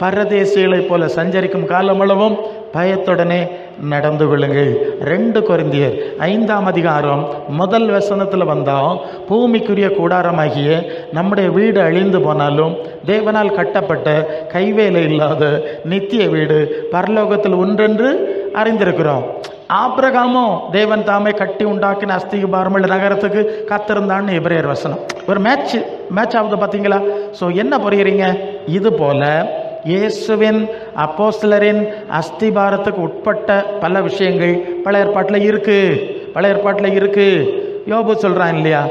பரதேசிகளைப் போல சஞ்சரிக்கும் காலமளவும் பயத்துடனே நடந்து கொள்ளுங்கள். 2 கொரிந்தியர் 5ஆம் அதிகாரம் 1 வசனத்தில் வந்தால் பூமிக்குரிய கூடாரமாகிய நம்முடைய வீடு அழிந்து போனாலும் தேவனால் கட்டப்பட்ட கைவேலை இல்லாத நித்திய வீடு பரலோகத்தில் உண்டென்று அறிந்திருக்கிறோம். ஆபிரகாமும் தேவன் தாமே கட்டி உண்டாக்கின அஸ்திபாரமுள்ள நகரத்துக்கு காத்திருந்தான்னு எபிரேயர் வசனம். ஒரு மேட்ச் ஆகுது பார்த்தீங்களா? ஸோ என்ன புரியுறீங்க? இது போல இயேசுவின் அப்போஸ்தலரின் அஸ்திபாரத்துக்கு உட்பட்ட பல விஷயங்கள் பழைய ஏற்பாட்டில் இருக்கு. யோபு சொல்கிறான் இல்லையா,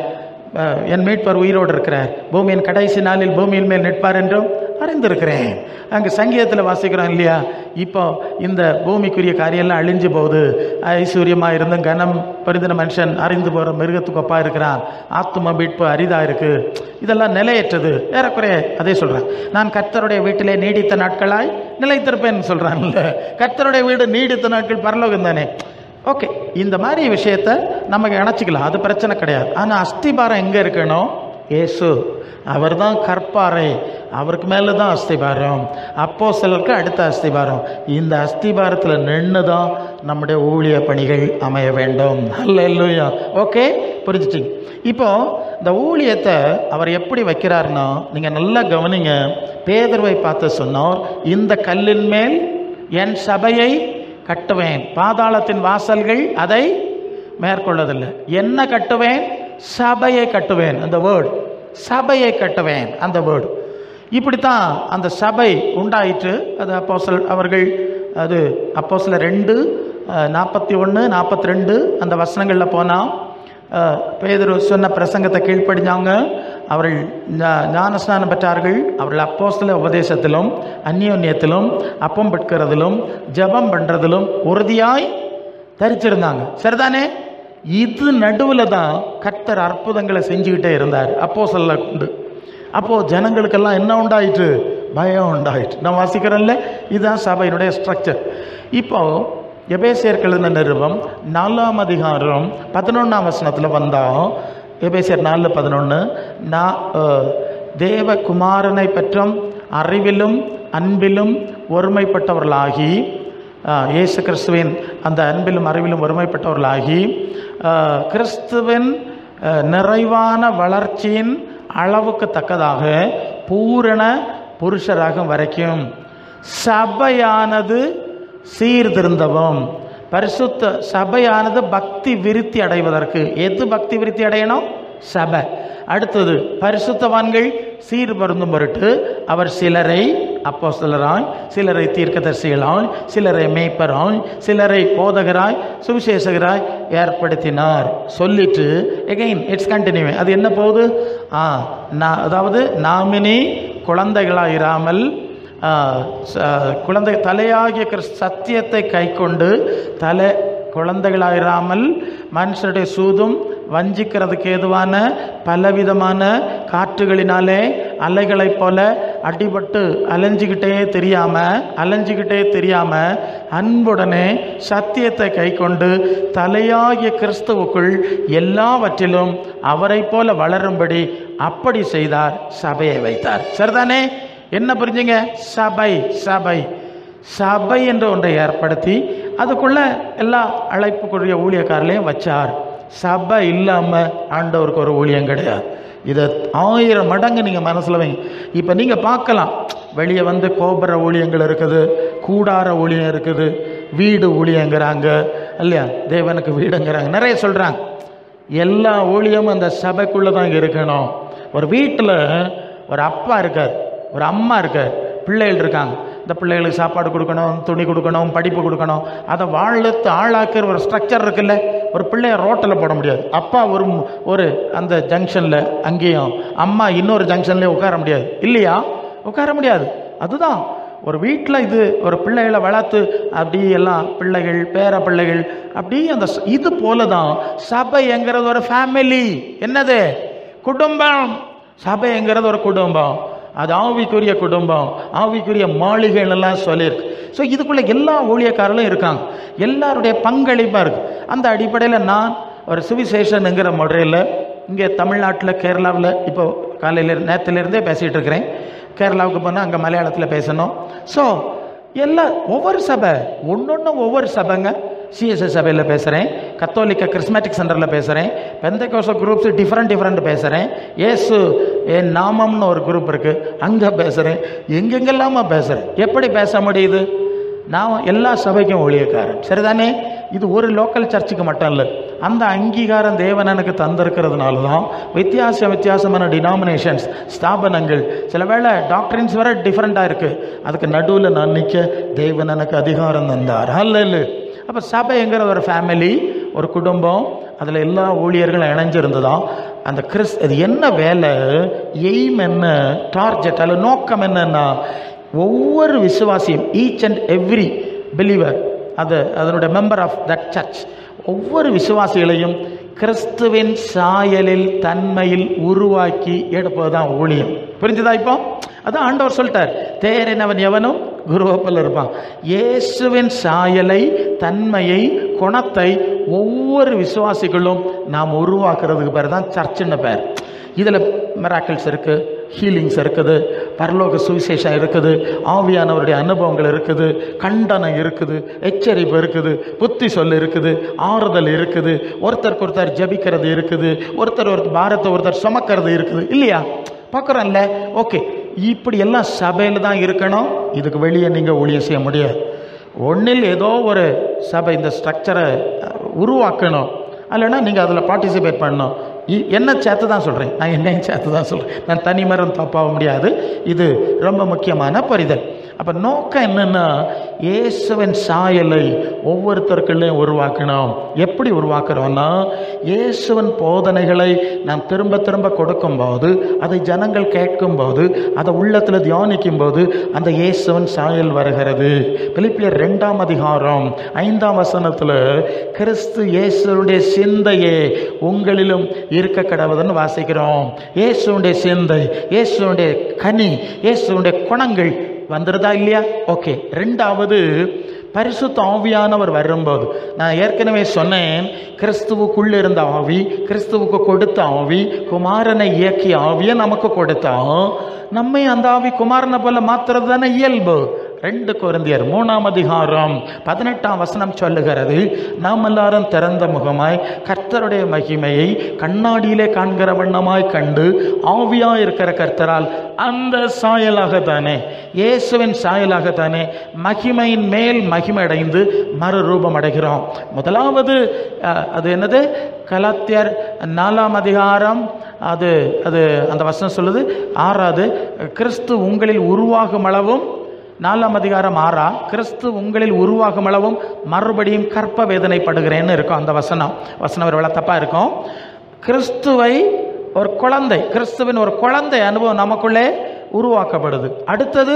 என் மீட்பர் உயிரோடு இருக்கிறார், பூமியின் கடைசி நாளில் பூமியின் மேல் நிற்பார் என்றும் அறிந்திருக்கிறேன். அங்கே சங்கீதத்தில் வாசிக்கிறோம் இல்லையா, இப்போ இந்த பூமிக்குரிய காரியெல்லாம் அழிஞ்சு போகுது, ஐஸ்வர்யமாக இருந்தும் கனம் பரிந்தின மனுஷன் அறிந்து போகிற மிருகத்துக்கு ஒப்பாக இருக்கிறான், ஆத்தும மீட்பு அரிதாக இருக்குது, இதெல்லாம் நிலையற்றது. ஏறக்குறைய அதே சொல்கிறேன். நான் கர்த்தருடைய வீட்டிலே நீடித்த நாட்களாய் நிலைத்திருப்பேன்னு சொல்கிறான்ல. கர்த்தருடைய வீடு நீடித்த நாட்கள் பரலோகம் தானே. ஓகே, இந்த மாதிரி விஷயத்தை நமக்கு இணைச்சிக்கலாம், அது பிரச்சனை கிடையாது. ஆனால் அஸ்திபாரம் எங்கே இருக்கணும்? இயேசு அவர் தான் கற்பாறை, அவருக்கு மேலே தான் அஸ்திபாரம். அப்போஸ்தலருக்கு அடுத்த அஸ்திபாரம். இந்த அஸ்திபாரத்தில் நின்று தான் நம்முடைய ஊழிய பணிகள் அமைய வேண்டும். அல்லேலூயா. ஓகே, புரிஞ்சுட்டிங்க? இப்போ இந்த ஊழியத்தை அவர் எப்படி வைக்கிறார்னா, நீங்கள் நல்லா கவனிங்க. பேதுருவை பார்த்து சொன்னார், இந்த கல்லின் மேல் என் சபையை கட்டுவேன், பாதாளத்தின் வாசல்கள் அதை மேற்கொள்ளதில்லை. என்ன கட்டுவேன்? சபையை கட்டுவேன். அந்த வேர்டு சபையை கட்டுவேன், அந்த வேர்டு. இப்படித்தான் அந்த சபை உண்டாயிற்று. அது அவர்கள் அது அப்போஸ்தலர் 2:41 42 அந்த வசனங்களில் போனால் பேதுரு சொன்ன பிரசங்கத்தை கீழ்ப்படிஞ்சாங்க. அவர்கள் ஞானஸ்நானம் பெற்றார்கள். அவர்கள் அப்போஸ்தல உபதேசத்திலும் அந்யோன்யத்திலும் அப்பம் பெட்கிறதிலும் ஜெபம் பண்ணுறதிலும் உறுதியாய் தரிச்சிருந்தாங்க. சரிதானே? இது நடுவில் தான் கர்த்தர் அற்புதங்களை செஞ்சுக்கிட்டே இருந்தார் அப்போஸ்தலரை கொண்டு. அப்போது ஜனங்களுக்கெல்லாம் என்ன உண்டாயிற்று? பயம் உண்டாயிற்று. நான் வாசிக்கிறேன்ல, இதுதான் சபையினுடைய ஸ்ட்ரக்சர். இப்போது எபேசியர் எழுதின நிருபம் 4ஆம் அதிகாரம் 11ஆம் வசனத்தில் வந்தால், எபேசியர் 4:11, தேவகுமாரனை பற்றும் அறிவிலும் அன்பிலும் ஒருமைப்பட்டவர்களாகி, இயேசு கிறிஸ்துவின் அந்த அன்பிலும் அறிவிலும் ஒருமைப்பட்டவர்களாகி, கிறிஸ்துவின் நிறைவான வளர்ச்சியின் அளவுக்கு தக்கதாக பூரண புருஷராகும் வரைக்கும் சபையானது சீர்திருந்தவும். பரிசுத்த சபையானது பக்தி விருத்தி அடைவதற்கு. எது பக்தி விருத்தி அடையணும்? சபை. அடுத்தது பரிசுத்தவான்கள் சீர்பருந்தும் பொருட்டு அவர் சிலரை அப்போஸ்தலராய், சிலரை தீர்க்கதரிசிகளாய், சிலரை மேய்ப்பராய், சிலரை போதகராய், சுவிசேஷகராய் ஏற்படுத்தினார். சொல்லிட்டு எகைன் இட்ஸ் கண்டினியூ. அது என்ன போகுது? அதாவது நாமினி குழந்தைகளாயிராமல் குழந்தை தலையாகிய சத்தியத்தை கை கொண்டு குழந்தைகளாயிராமல் மனுஷனுடைய சூதும் வஞ்சிக்கிறதுக்கு ஏதுவான பலவிதமான காற்றுகளினாலே அலைகளைப் போல அடிபட்டு அலைஞ்சிக்கிட்டே தெரியாமல் அன்புடனே சத்தியத்தை கை கொண்டு தலையாகிய கிறிஸ்துவுக்குள் எல்லாவற்றிலும் அவரை போல வளரும்படி அப்படி செய்தார், சபையை வைத்தார். சரிதானே? என்ன புரிஞ்சுங்க? சபை சபை சபை என்று ஒன்றை ஏற்படுத்தி அதுக்குள்ள எல்லா அழைப்புக்குரிய ஊழியக்காரர்களையும் வச்சார். சபை இல்லாமல் ஆண்டவருக்கு ஒரு ஊழியம் கிடையாது. இதை 1000 மடங்கு நீங்கள் மனசில் வைங்க. இப்போ நீங்கள் பார்க்கலாம், வெளியே வந்து கோபுர ஊழியங்கள் இருக்குது, கூடார ஊழியம் இருக்குது, வீடு ஊழியங்கிறாங்க இல்லையா, தேவனுக்கு வீடுங்கிறாங்க, நிறைய சொல்கிறாங்க. எல்லா ஊழியமும் அந்த சபைக்குள்ளே தான் இருக்கணும். ஒரு வீட்டில் ஒரு அப்பா இருக்கார், ஒரு அம்மா இருக்கார், பிள்ளைகள் இருக்காங்க. இந்த பிள்ளைகளுக்கு சாப்பாடு கொடுக்கணும், துணி கொடுக்கணும், படிப்பு கொடுக்கணும். அதை வாழ்த்து ஆளாக்குற ஒரு ஸ்ட்ரக்சர் இருக்குல்ல. ஒரு பிள்ளைய ரோட்டில் போட முடியாது. அப்பா ஒரு அந்த ஜங்ஷனில் அங்கேயும், அம்மா இன்னொரு ஜங்ஷன்லேயும் உட்கார முடியாது இல்லையா? உட்கார முடியாது. அதுதான் ஒரு வீட்டில் இது ஒரு பிள்ளைகளை வளர்த்து அப்படி எல்லாம் பிள்ளைகள் பேர பிள்ளைகள் அப்படி அந்த இது போல தான் சபைங்கிறது ஒரு ஃபேமிலி. என்னது? குடும்பம். சபைங்கிறது ஒரு குடும்பம். அது ஆவிக்குரிய குடும்பம், ஆவிக்குரிய மாளிகைகள் எல்லாம் சொல்லியிருக்கு. ஸோ இதுக்குள்ளே எல்லா ஊழியக்காரர்களும் இருக்காங்க, எல்லாருடைய பங்களிப்பாக இருக்குது. அந்த அடிப்படையில் நான் ஒரு சுவிசேஷனுங்கிற முறையில் இங்கே தமிழ்நாட்டில் கேரளாவில் இப்போ நேரத்திலிருந்தே பேசிகிட்டு இருக்கிறேன். கேரளாவுக்கு போனால் அங்கே மலையாளத்தில் பேசணும். ஸோ எல்லாம் ஒவ்வொரு சபை ஒவ்வொரு சபைங்க. சிஎஸ்எஸ் சபையில் பேசுகிறேன், கத்தோலிக்க கிறிஸ்மேட்டிக் சென்டரில் பேசுகிறேன், பெந்தகோஸ்தல் குரூப்ஸ் டிஃப்ரெண்ட் பேசுகிறேன், இயேசு என் நாமம்னு ஒரு குரூப் இருக்குது அங்கே பேசுகிறேன், எங்கெங்கெல்லாமா பேசுகிறேன். எப்படி பேச முடியுது? நான் எல்லா சபைக்கும் ஊழியக்காரன். சரிதானே? இது ஒரு லோக்கல் சர்ச்சுக்கு மட்டும் இல்லை. அந்த அங்கீகாரம் தேவன் எனக்கு தந்திருக்கிறதுனால தான் வித்தியாசமான டினாமினேஷன்ஸ் ஸ்தாபனங்கள், சில வேளை டாக்டரின்ஸ் வர டிஃப்ரெண்ட்டாக இருக்குது. அதுக்கு நடுவில் நான் நிற்க தேவன் எனக்கு அதிகாரம் தந்தார். அல்ல. அப்போ சபைங்கிற ஒரு ஃபேமிலி, ஒரு குடும்பம், அதில் எல்லா ஊழியர்களும் இணைஞ்சிருந்துதான் அந்த அது என்ன வேலை, எய்ம் என்ன, டார்கெட் அல்ல நோக்கம் என்னன்னா, ஒவ்வொரு விசுவாசியும் ஈச் அண்ட் எவ்ரி பிலீவர், அதனுடைய மெம்பர் ஆஃப் தட் சர்ச், ஒவ்வொரு விசுவாசிகளையும் கிறிஸ்துவின் சாயலில் தன்மையில் உருவாக்கி எடுப்பது தான் ஊழியம். புரிஞ்சுதா? இப்போ அதான் ஆண்டவர் சொல்லிட்டார், தேறினவன் எவனும் குருவப்பில் இருப்பான். இயேசுவின் சாயலை, தன்மையை, குணத்தை ஒவ்வொரு விசுவாசிகளும் நாம் உருவாக்குறதுக்கு பேர் தான் சர்ச்சுன்னு பேர். இதில் மிராக்கிள்ஸ் இருக்குது, ஹீலிங்ஸ் இருக்குது, பரலோக சுவிசேஷம் இருக்குது, ஆவியானவருடைய அனுபவங்கள் இருக்குது, கண்டனம் இருக்குது, எச்சரிப்பு இருக்குது, புத்தி சொல் இருக்குது, ஆறுதல் இருக்குது, ஒருத்தருக்கு ஒருத்தர் ஜபிக்கிறது இருக்குது, ஒருத்தர் பாரத்தை ஒருத்தர் சுமக்கிறது இருக்குது இல்லையா? பார்க்குறோம்ல. ஓகே, இப்படி எல்லாம் சபையில் தான் இருக்கணும். இதுக்கு வெளியே நீங்கள் ஊழியம் செய்ய முடியாது. ஒன்றில் ஏதோ ஒரு சபை இந்த ஸ்ட்ரக்சரை உருவாக்கணும், இல்லைன்னா நீங்கள் அதில் பார்ட்டிசிபேட் பண்ணணும். என்ன சேர்த்து தான் சொல்கிறேன், நான் என்னையும் சேர்த்து தான் சொல்கிறேன். நான் தனி மரம் தப்பாக முடியாது. இது ரொம்ப முக்கியமான புரிதல். அப்போ நோக்கம் என்னென்னா, இயேசுவின் சாயலை ஒவ்வொருத்தருக்குள்ளேயும் உருவாக்கணும். எப்படி உருவாக்குறோன்னா, இயேசுவின் போதனைகளை நாம் திரும்ப திரும்ப கொடுக்கும்போது, அதை ஜனங்கள் கேட்கும்போது, அதை உள்ளத்தில் தியானிக்கும் போது அந்த இயேசுவின் சாயல் வருகிறது. பிலிப்பியர் 2ஆம் அதிகாரம் 5ஆம் வசனத்தில் கிறிஸ்து இயேசுடைய சிந்தையே உங்களிலும் இருக்க கடவுதுன்னு வாசிக்கிறோம். இயேசுடைய சிந்தை, இயேசுடைய கனி, இயேசுடைய குணங்கள் வந்துருதா இல்லையா? ஓகே. 2வது, பரிசுத்த ஆவியானவர் வரும்போது, நான் ஏற்கனவே சொன்னேன், கிறிஸ்துவுக்குள்ள இருந்த ஆவி, கிறிஸ்துவுக்கு கொடுத்த ஆவி, குமாரனை இயக்கிய ஆவியை நமக்கு கொடுத்தா, நம்மை அந்த ஆவி குமாரனை போல மாத்துறது தானே இயல்பு. 2 கொரிந்தியர் 3ஆம் அதிகாரம் 18ஆம் வசனம் சொல்லுகிறது, நாம் எல்லாரும் திறந்த முகமாய் கர்த்தருடைய மகிமையை கண்ணாடியிலே காண்கிற வண்ணமாய் கண்டு ஆவியாய் இருக்கிற கர்த்தரால் அந்த சாயலாகத்தானே, இயேசுவின் சாயலாகத்தானே மகிமையின் மேல் மகிமை அடைந்து மறுரூபம் அடைகிறோம். முதலாவது அது என்னது? கலாத்தியர் 4ஆம் அதிகாரம் அது அது அந்த வசனம் சொல்லுது 6வது, கிறிஸ்து உங்களில் உருவாகும் அளவும், 4ஆம் அதிகாரம் 6, கிறிஸ்து உங்களில் உருவாகும் அளவும் மறுபடியும் கற்ப வேதனைப்படுகிறேன்னு இருக்கும் அந்த வசனம் ஒரு தப்பாக இருக்கும். கிறிஸ்துவை ஒரு குழந்தை, கிறிஸ்துவின் ஒரு குழந்தை அனுபவம் நமக்குள்ளே உருவாக்கப்படுது. அடுத்தது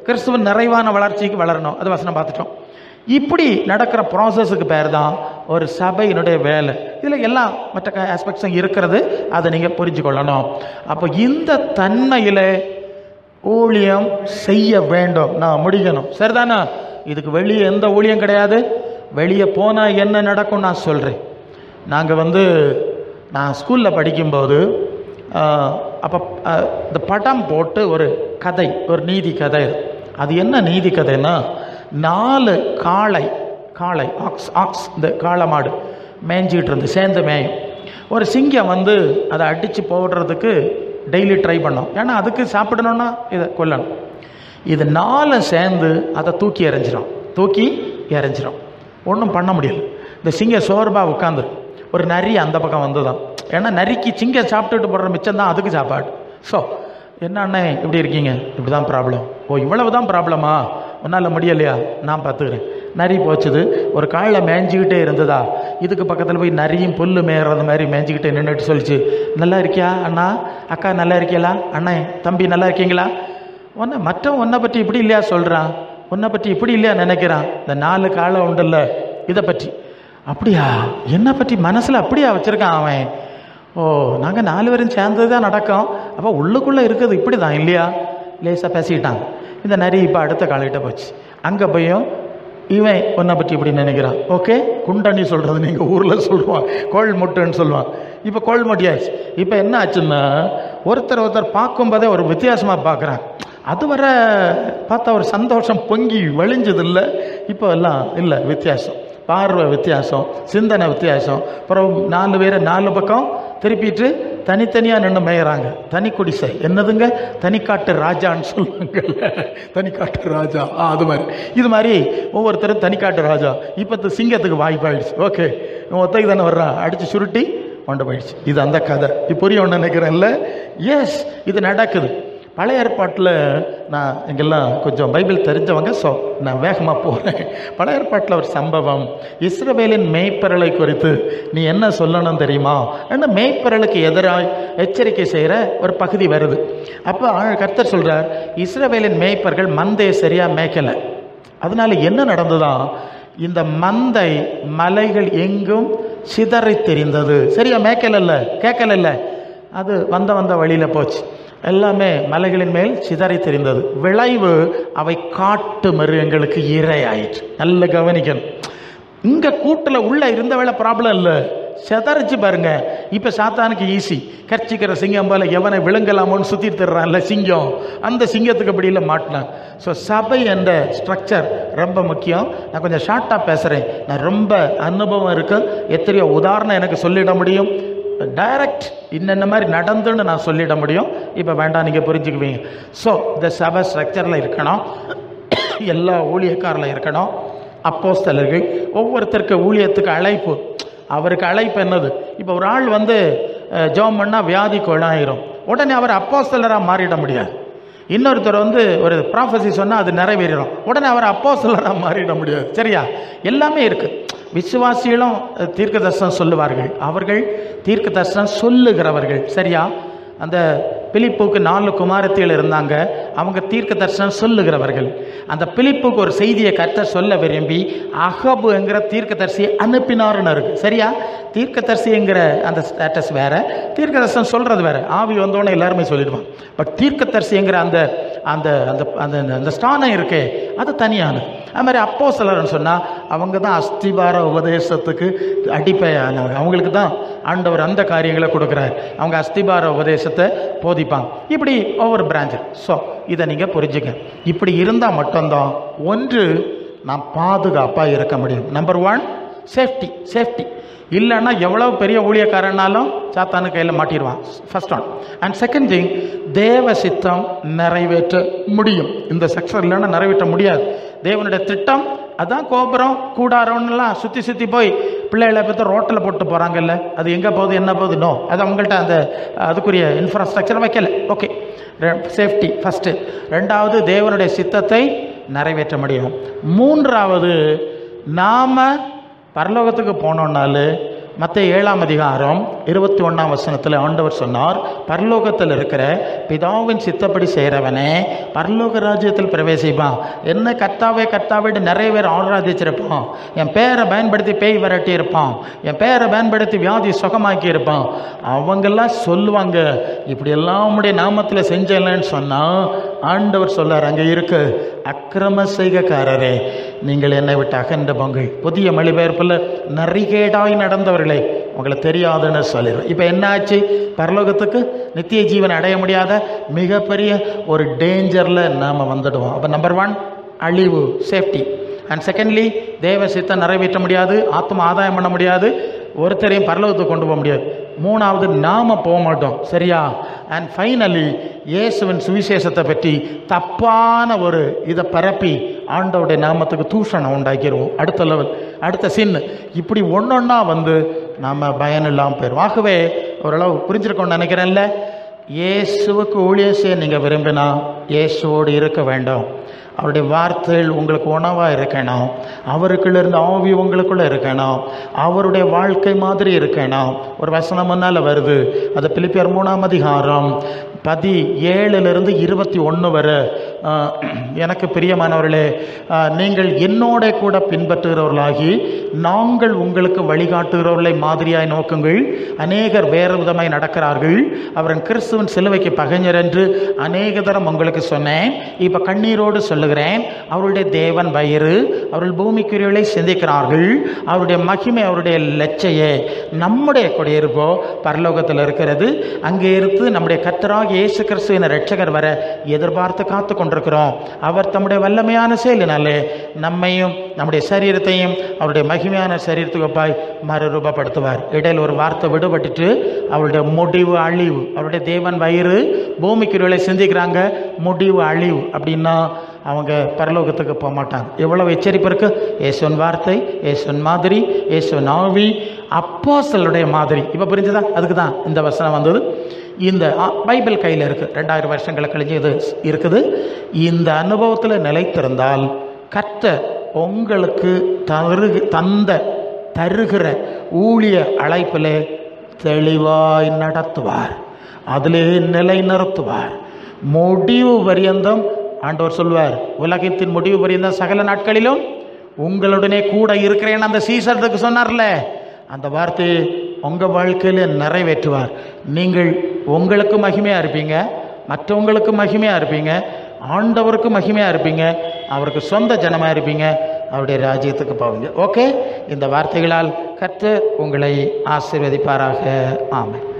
கிறிஸ்துவின் நிறைவான வளர்ச்சிக்கு வளரணும், அது வசனம் பார்த்துட்டோம். இப்படி நடக்கிற ப்ராசஸுக்கு பேர் தான் ஒரு சபையினுடைய வேலை. இதில் எல்லாம் மற்ற ஆஸ்பெக்ட்ஸும் இருக்கிறது, அதை நீங்கள் புரிஞ்சுக்கொள்ளணும். அப்போ இந்த தன்மையில் ஊழியம் செய்ய வேண்டும், நான் முடிக்கணும். சரிதானா? இதுக்கு வெளியே எந்த ஊழியம் கிடையாது. வெளியே போனால் என்ன நடக்கும் நான் சொல்கிறேன். நான் ஸ்கூலில் படிக்கும்போது அப்போ இந்த படம் போட்டு ஒரு கதை, ஒரு நீதி கதை. அது என்ன நீதி கதைன்னா, 4 காளை ஆக்ஸ் இந்த காளை மாடு மேய்ஞ்சிக்கிட்டு இருந்து சேர்ந்து மேயும். ஒரு சிங்கம் அதை அடித்து போடுறதுக்கு டெய்லி ட்ரை பண்ணோம். ஏன்னா அதுக்கு சாப்பிடணுன்னா இதை கொல்லணும். இது 4 சேர்ந்து அதை தூக்கி எறிஞ்சிடும். ஒன்றும் பண்ண முடியல. இந்த சிங்கம் சோர்பாக உட்காந்துரு. ஒரு நரி அந்த பக்கம் வந்துதான். ஏன்னா நரிக்கு சிங்கம் சாப்பிட்டுட்டு போடுற மிச்சம் தான் அதுக்கு சாப்பாடு. ஸோ என்ன அண்ணே இப்படி இருக்கீங்க? இப்படி தான் ப்ராப்ளம். ஓ இவ்வளவு தான் ப்ராப்ளமா? ஒன்றால் முடியலையா? நான் பார்த்துக்கிறேன். நரி போச்சுது. ஒரு காலில் மேய்ஞ்சிக்கிட்டே இருந்ததா, இதுக்கு பக்கத்தில் போய் நரியும் புல்லு மேய்றது மாதிரி மேய்ஞ்சிக்கிட்டே நின்றுட்டு சொல்லிச்சு, நல்லா இருக்கியா அண்ணா, அக்கா நல்லா இருக்கீங்களா, அண்ணே தம்பி நல்லா இருக்கீங்களா? ஒன்றை பற்றி இப்படி இல்லையா சொல்கிறான், உன்னை பற்றி இப்படி இல்லையா நினைக்கிறான். இந்த 4 காலை உண்டுல்ல, இதை பற்றி. அப்படியா? என்னை பற்றி மனசில் அப்படியா வச்சுருக்கான் அவன். ஓ நாங்கள் 4 பேரும் சேர்ந்தது தான் நடக்கும். அப்போ உள்ளுக்குள்ளே இருக்குது இப்படி தான் இல்லையா? லேசாக பேசிக்கிட்டாங்க. இந்த நரி இப்போ அடுத்த காலைகிட்ட போச்சு. அங்கே போயும் இவன் உன்னை பற்றி இப்படி நினைக்கிறான். ஓகே, குண்டனி சொல்கிறது நீங்கள் ஊரில் சொல்லுவான், கோள் முட்டுன்னு சொல்லுவான். இப்போ கோள் முட்டியாச்சு. இப்போ என்ன ஆச்சுன்னா, ஒருத்தர் பார்க்கும்போதே ஒரு வித்தியாசமாக பார்க்குறாங்க. அதுவரை பார்த்தா ஒரு சந்தோஷம் பொங்கி வழிஞ்சது இல்லை. இப்போ எல்லாம் இல்லை, வித்தியாசம், பார்வை வித்தியாசம், சிந்தனை வித்தியாசம். அப்புறம் 4 பேரை 4 பக்கம் திருப்பிட்டு தனித்தனியாக நின்று மேயறாங்க. தனி குடிசை என்னதுங்க, தனிக்காட்டு ராஜான்னு சொல்லுவாங்கல்ல, தனிக்காட்டு ராஜா. அது மாதிரி இது மாதிரி ஒவ்வொருத்தரும் தனிக்காட்டு ராஜா. இப்போ சிங்கத்துக்கு வாய்ப்பாயிடுச்சு. ஓகே, இவன் ஒத்தைக்கு தானே வர்றான், அடித்து சுருட்டி கொண்டு போயிடுச்சு. இது அந்த கதை. இப்போ புரியும்னு நினைக்கிறேன்ல. எஸ், இது நடக்குது. பழைய ஏற்பாட்டில் நான் இங்கெல்லாம் கொஞ்சம் பைபிள் தெரிஞ்சவங்க, ஸோ நான் வேகமாக போகிறேன். பழைய ஏற்பாட்டில் ஒரு சம்பவம், இஸ்ரவேலின் மேய்ப்பரலை குறித்து நீ என்ன சொல்லணும் தெரியுமா? ஏன்னா மேய்ப்பரலுக்கு எதிராக எச்சரிக்கை செய்கிற ஒரு பகுதி வருது. அப்போ கர்த்தர் சொல்கிறார், இஸ்ரவேலின் மேய்ப்பர்கள் மந்தையை சரியாக மேய்க்கலை. அதனால என்ன நடந்துதான், இந்த மந்தை மலைகள் எங்கும் சிதறி தெரிந்தது. சரியா மேய்க்கல, கேட்கல. அது வந்த வழியில் போச்சு. எல்லாமே மலைகளின் மேல் சிதறி தெரிந்தது. விளைவு, அவை காட்டு மிருகங்களுக்கு இரையாயிற்று. நல்ல கவனிக்கணும். இங்கே கூட்டில் உள்ள இருந்த வேலை ப்ராப்ளம் இல்லை, சிதறிச்சு பாருங்க. இப்போ சாத்தானுக்கு ஈஸி, கர்ச்சிக்கிற சிங்கம் போல எவனை விழுங்கலாமோன்னு சுற்றிட்டு தர்றான்ல சிங்கம், அந்த சிங்கத்துக்கு அப்படியில் மாட்டினான். ஸோ சபை என்ற ஸ்ட்ரக்சர் ரொம்ப முக்கியம். நான் கொஞ்சம் ஷார்ட்டாக பேசுகிறேன், நான் ரொம்ப அனுபவம் இருக்குது, எத்தனையோ உதாரணம் எனக்கு சொல்லிட முடியும், டைரக்ட் இன்னென்ன மாதிரி நடந்துன்னு நான் சொல்லிட முடியும். இப்போ வேண்டாம், நீங்கள் புரிஞ்சுக்குவீங்க. ஸோ இந்த சபை ஸ்ட்ரக்சரில் இருக்கணும், எல்லா ஊழியக்காரில் இருக்கணும், அப்போஸ்தலர்கள், ஒவ்வொருத்தருக்கு ஊழியத்துக்கு அழைப்பு, அவருக்கு அழைப்பு என்னது? இப்போ ஒரு ஆள் ஜெபம் பண்ணால் வியாதி குணமாயிரும், உடனே அவர் அப்போஸ்தலராக மாறிட முடியாது. இன்னொருத்தர் ஒரு ப்ராஃபஸி சொன்னால் அது நிறைவேறிடும், உடனே அவர் அப்போஸ்தலராக மாறிட முடியாது. சரியா? எல்லாமே இருக்குது. விசுவாசிகளும் தீர்க்க தரிசனம் சொல்லுவார்கள், அவர்கள் தீர்க்க தரிசனம் சொல்லுகிறவர்கள். சரியா? அந்த பிலிப்புக்கு 4 குமாரத்திகள் இருந்தாங்க, அவங்க தீர்க்க தரிசனம் சொல்லுகிறவர்கள். அந்த பிலிப்புக்கு ஒரு செய்தியை கர்த்தர் சொல்ல விரும்பி அகபு என்கிற தீர்க்க தரிசியை அனுப்பினார்னு இருக்கு. சரியா? தீர்க்க தரிசிங்கிற அந்த ஸ்டேட்டஸ் வேற, தீர்க்க தரிசனம் சொல்றது வேற. ஆவி வந்தோடனே எல்லாருமே சொல்லிடுவாங்க. பட் தீர்க்க தரிசிங்கிற அந்த அந்த அந்த அந்த அந்த ஸ்தானம் இருக்கே, அது தனியானது. அது மாதிரி அப்போஸ்தலர்னு சொன்னால் அவங்க தான் அஸ்திபார உபதேசத்துக்கு அடிப்படையானவங்க, அவங்களுக்கு தான் ஆண்டவர் அந்த காரியங்களை கொடுக்குறாரு, அவங்க அஸ்திபார உபதேசத்தை போதிப்பாங்க. இப்படி ஒவ்வொரு பிரான்ச்சு. ஸோ இதை நீங்கள் புரிஞ்சுக்க. இப்படி இருந்தால் மட்டும்தான் ஒன்று நாம் பாதுகாப்பாக இருக்க முடியும். Number 1 safety. இல்லைன்னா எவ்வளோ பெரிய ஊழியக்காரனாலும் சாத்தானு கையில் மாட்டிடுவான். First one. And second thing, தேவ சித்தம் நிறைவேற்ற முடியும். இந்த செக்ஷன் இல்லைன்னா நிறைவேற்ற முடியாது. தேவனுடைய திட்டம் அதான் கோபுரம் கூடாரம்லாம் சுற்றி போய் பிள்ளைகளை பார்த்து ரோட்டில் போட்டு போகிறாங்கல்ல, அது எங்கே போகுது என்ன போகுது? நோ, அது அவங்கள்ட்ட அதுக்குரிய இன்ஃப்ராஸ்ட்ரக்சர் வைக்கல. Okay, safety first. ரெண்டாவது, தேவனுடைய சித்தத்தை நிறைவேற்ற முடியும். மூன்றாவது, நாம் பரலோகத்துக்கு போனோம்னாலும் மத்தேயு 7ஆம் அதிகாரம் 21ஆம் வசனத்தில் ஆண்டவர் சொன்னார், பரலோகத்தில் இருக்கிற பிதாவின் சித்தப்படி செய்கிறவனே பரலோக ராஜ்யத்தில் பிரவேசிப்பான். என்ன கர்த்தாவே நிறைய பேர் ஆராதிச்சிருப்பான், என் பேரை பயன்படுத்தி பேய் விரட்டி இருப்பான், என் பேரை பயன்படுத்தி வியாதி சுகமாக்கி இருப்பான். அவங்கெல்லாம் சொல்லுவாங்க, இப்படியெல்லாம் உடைய நாமத்தில் செஞ்சலன்னு சொன்னால் ஆண்டவர் சொல்லார், அங்கே இருக்கு, அக்கிரம செய்கைக்காரரே நீங்கள் என்னை விட்டு அகன்ற பொங்கல். புதிய மொழிபெயர்ப்பில் நரிகேடாய் நடந்தவர்களே உங்களுக்கு தெரியாதுன்னு சொல்லிடுறேன். இப்போ என்ன ஆச்சு? பரலோகத்துக்கு நித்திய ஜீவன் அடைய முடியாத மிகப்பெரிய ஒரு டேஞ்சரில் நாம் வந்துடுவோம். அப்போ நம்பர் 1 அழிவு, சேஃப்டி. அண்ட் செகண்ட்லி, தேவ சித்தம் நிறைவேற்ற முடியாது, ஆத்ம ஆதாயம் பண்ண முடியாது, ஒருத்தரையும் பரலோகத்துக்கு கொண்டு போக முடியாது. மூணாவது, நாம போக மாட்டோம். சரியா? அண்ட் ஃபைனலி, இயேசுவின் சுவிசேஷத்தை பற்றி தப்பான ஒரு இதை பரப்பி ஆண்டவருடைய நாமத்துக்கு தூஷணம் உண்டாக்கிடுவோம். அடுத்த லெவல், அடுத்த சின்ன, இப்படி ஒன்றொன்னா நாம் பயன் இல்லாமல் போயிடும். ஆகவே ஓரளவு புரிஞ்சிருக்கோன்னு நினைக்கிறேன்ல. இயேசுவுக்கு ஊழியம் செய்ய நீங்கள் விரும்பினா இயேசுவோடு இருக்க வேண்டும். அவருடைய வார்த்தைகள் உங்களுக்கு உணவாக இருக்கணும், அவருக்குள்ளேருந்து ஆவி உங்களுக்குள்ளே இருக்கணும், அவருடைய வாழ்க்கை மாதிரி இருக்கணும். ஒரு வசனம் முன்னால் வருது, அது பிலிப்பியர் 3ஆம் அதிகாரம் 17 - 21 வரை. எனக்கு பிரியமானவர்களே, நீங்கள் என்னோட கூட பின்பற்றுகிறவர்களாகி நாங்கள் உங்களுக்கு வழிகாட்டுகிறவர்களை மாதிரியாய் நோக்குங்கள். அநேகர் வேறு விதமாய் நடக்கிறார்கள், அவரின் கிறிஸ்துவின் சிலுவைக்கு பகைஞர் என்று அநேக தரம் உங்களுக்கு சொன்னேன். இப்போ கண்ணீரோடு சொல்லுகிறேன், அவருடைய தேவன் வயிறு, அவர்கள் பூமிக்குரியவர்களை சிந்திக்கிறார்கள், அவருடைய மகிமை, அவருடைய லட்சையே நம்முடைய குடியிருப்போ பரலோகத்தில் இருக்கிறது. அங்கே இருந்து நம்முடைய கர்த்தராகிய இயேசு கிறிஸ்துவின் இரட்சகர் வர எதிர்பார்த்து காத்து கொண்டிருக்கிறோம். அவர் தம்முடைய வல்லமையான செயலினாலே நம்மையும் நம்முடைய சரீரத்தையும் அவருடைய மகிமையான சரீரத்துக்கு ஒப்பாய் மறுரூபப்படுத்துவார். இடையில் ஒரு வார்த்தை விடுபட்டுட்டு, அவருடைய முடிவு அழிவு. அவருடைய தேவன் வயிறு, பூமிக்குரியவர்களை சிந்திக்கிறாங்க, முடிவு அழிவு. அப்படின்னா அவங்க பரலோகத்துக்கு போக மாட்டாங்க. எவ்வளவு எச்சரிப்பு இருக்கு! இயேசுவின் வார்த்தை, இயேசுவின் மாதிரி, இயேசுவின் ஆவி, அப்போஸ்தலருடைய மாதிரி. இப்போ புரிஞ்சுதா? அதுக்கு தான் இந்த வசனம் வந்தது. இந்த பைபிள் கையில் இருக்குது, 2000 வருஷங்களை கழிஞ்சு இது இருக்குது. இந்த அனுபவத்தில் நிலைத்திருந்தால் கர்த்தர் உங்களுக்கு தருகிற ஊழிய அழைப்பிலே தெளிவாய் நடத்துவார், அதிலே நிலை நிறுத்துவார். முடிவு பரியந்தம் ஆண்டவர் சொல்வார், உலகத்தின் முடிவு பரியந்தம் சகல நாட்களிலும் உங்களுடனே கூட இருக்கிறேன்னு அந்த சீசருக்கு சொன்னார்ல, அந்த வார்த்தையை உங்கள் வாழ்க்கையில் நிறைவேற்றுவார். நீங்கள் உங்களுக்கு மகிமையாக இருப்பீங்க, மற்றவங்களுக்கு மகிமையாக இருப்பீங்க, ஆண்டவருக்கு மகிமையாக இருப்பீங்க, அவருக்கு சொந்த ஜனமாக இருப்பீங்க, அவருடைய ராஜ்யத்துக்கு போவீங்க. ஓகே, இந்த வார்த்தைகளால் கர்த்தர் உங்களை ஆசீர்வதிப்பாராக. ஆமென்.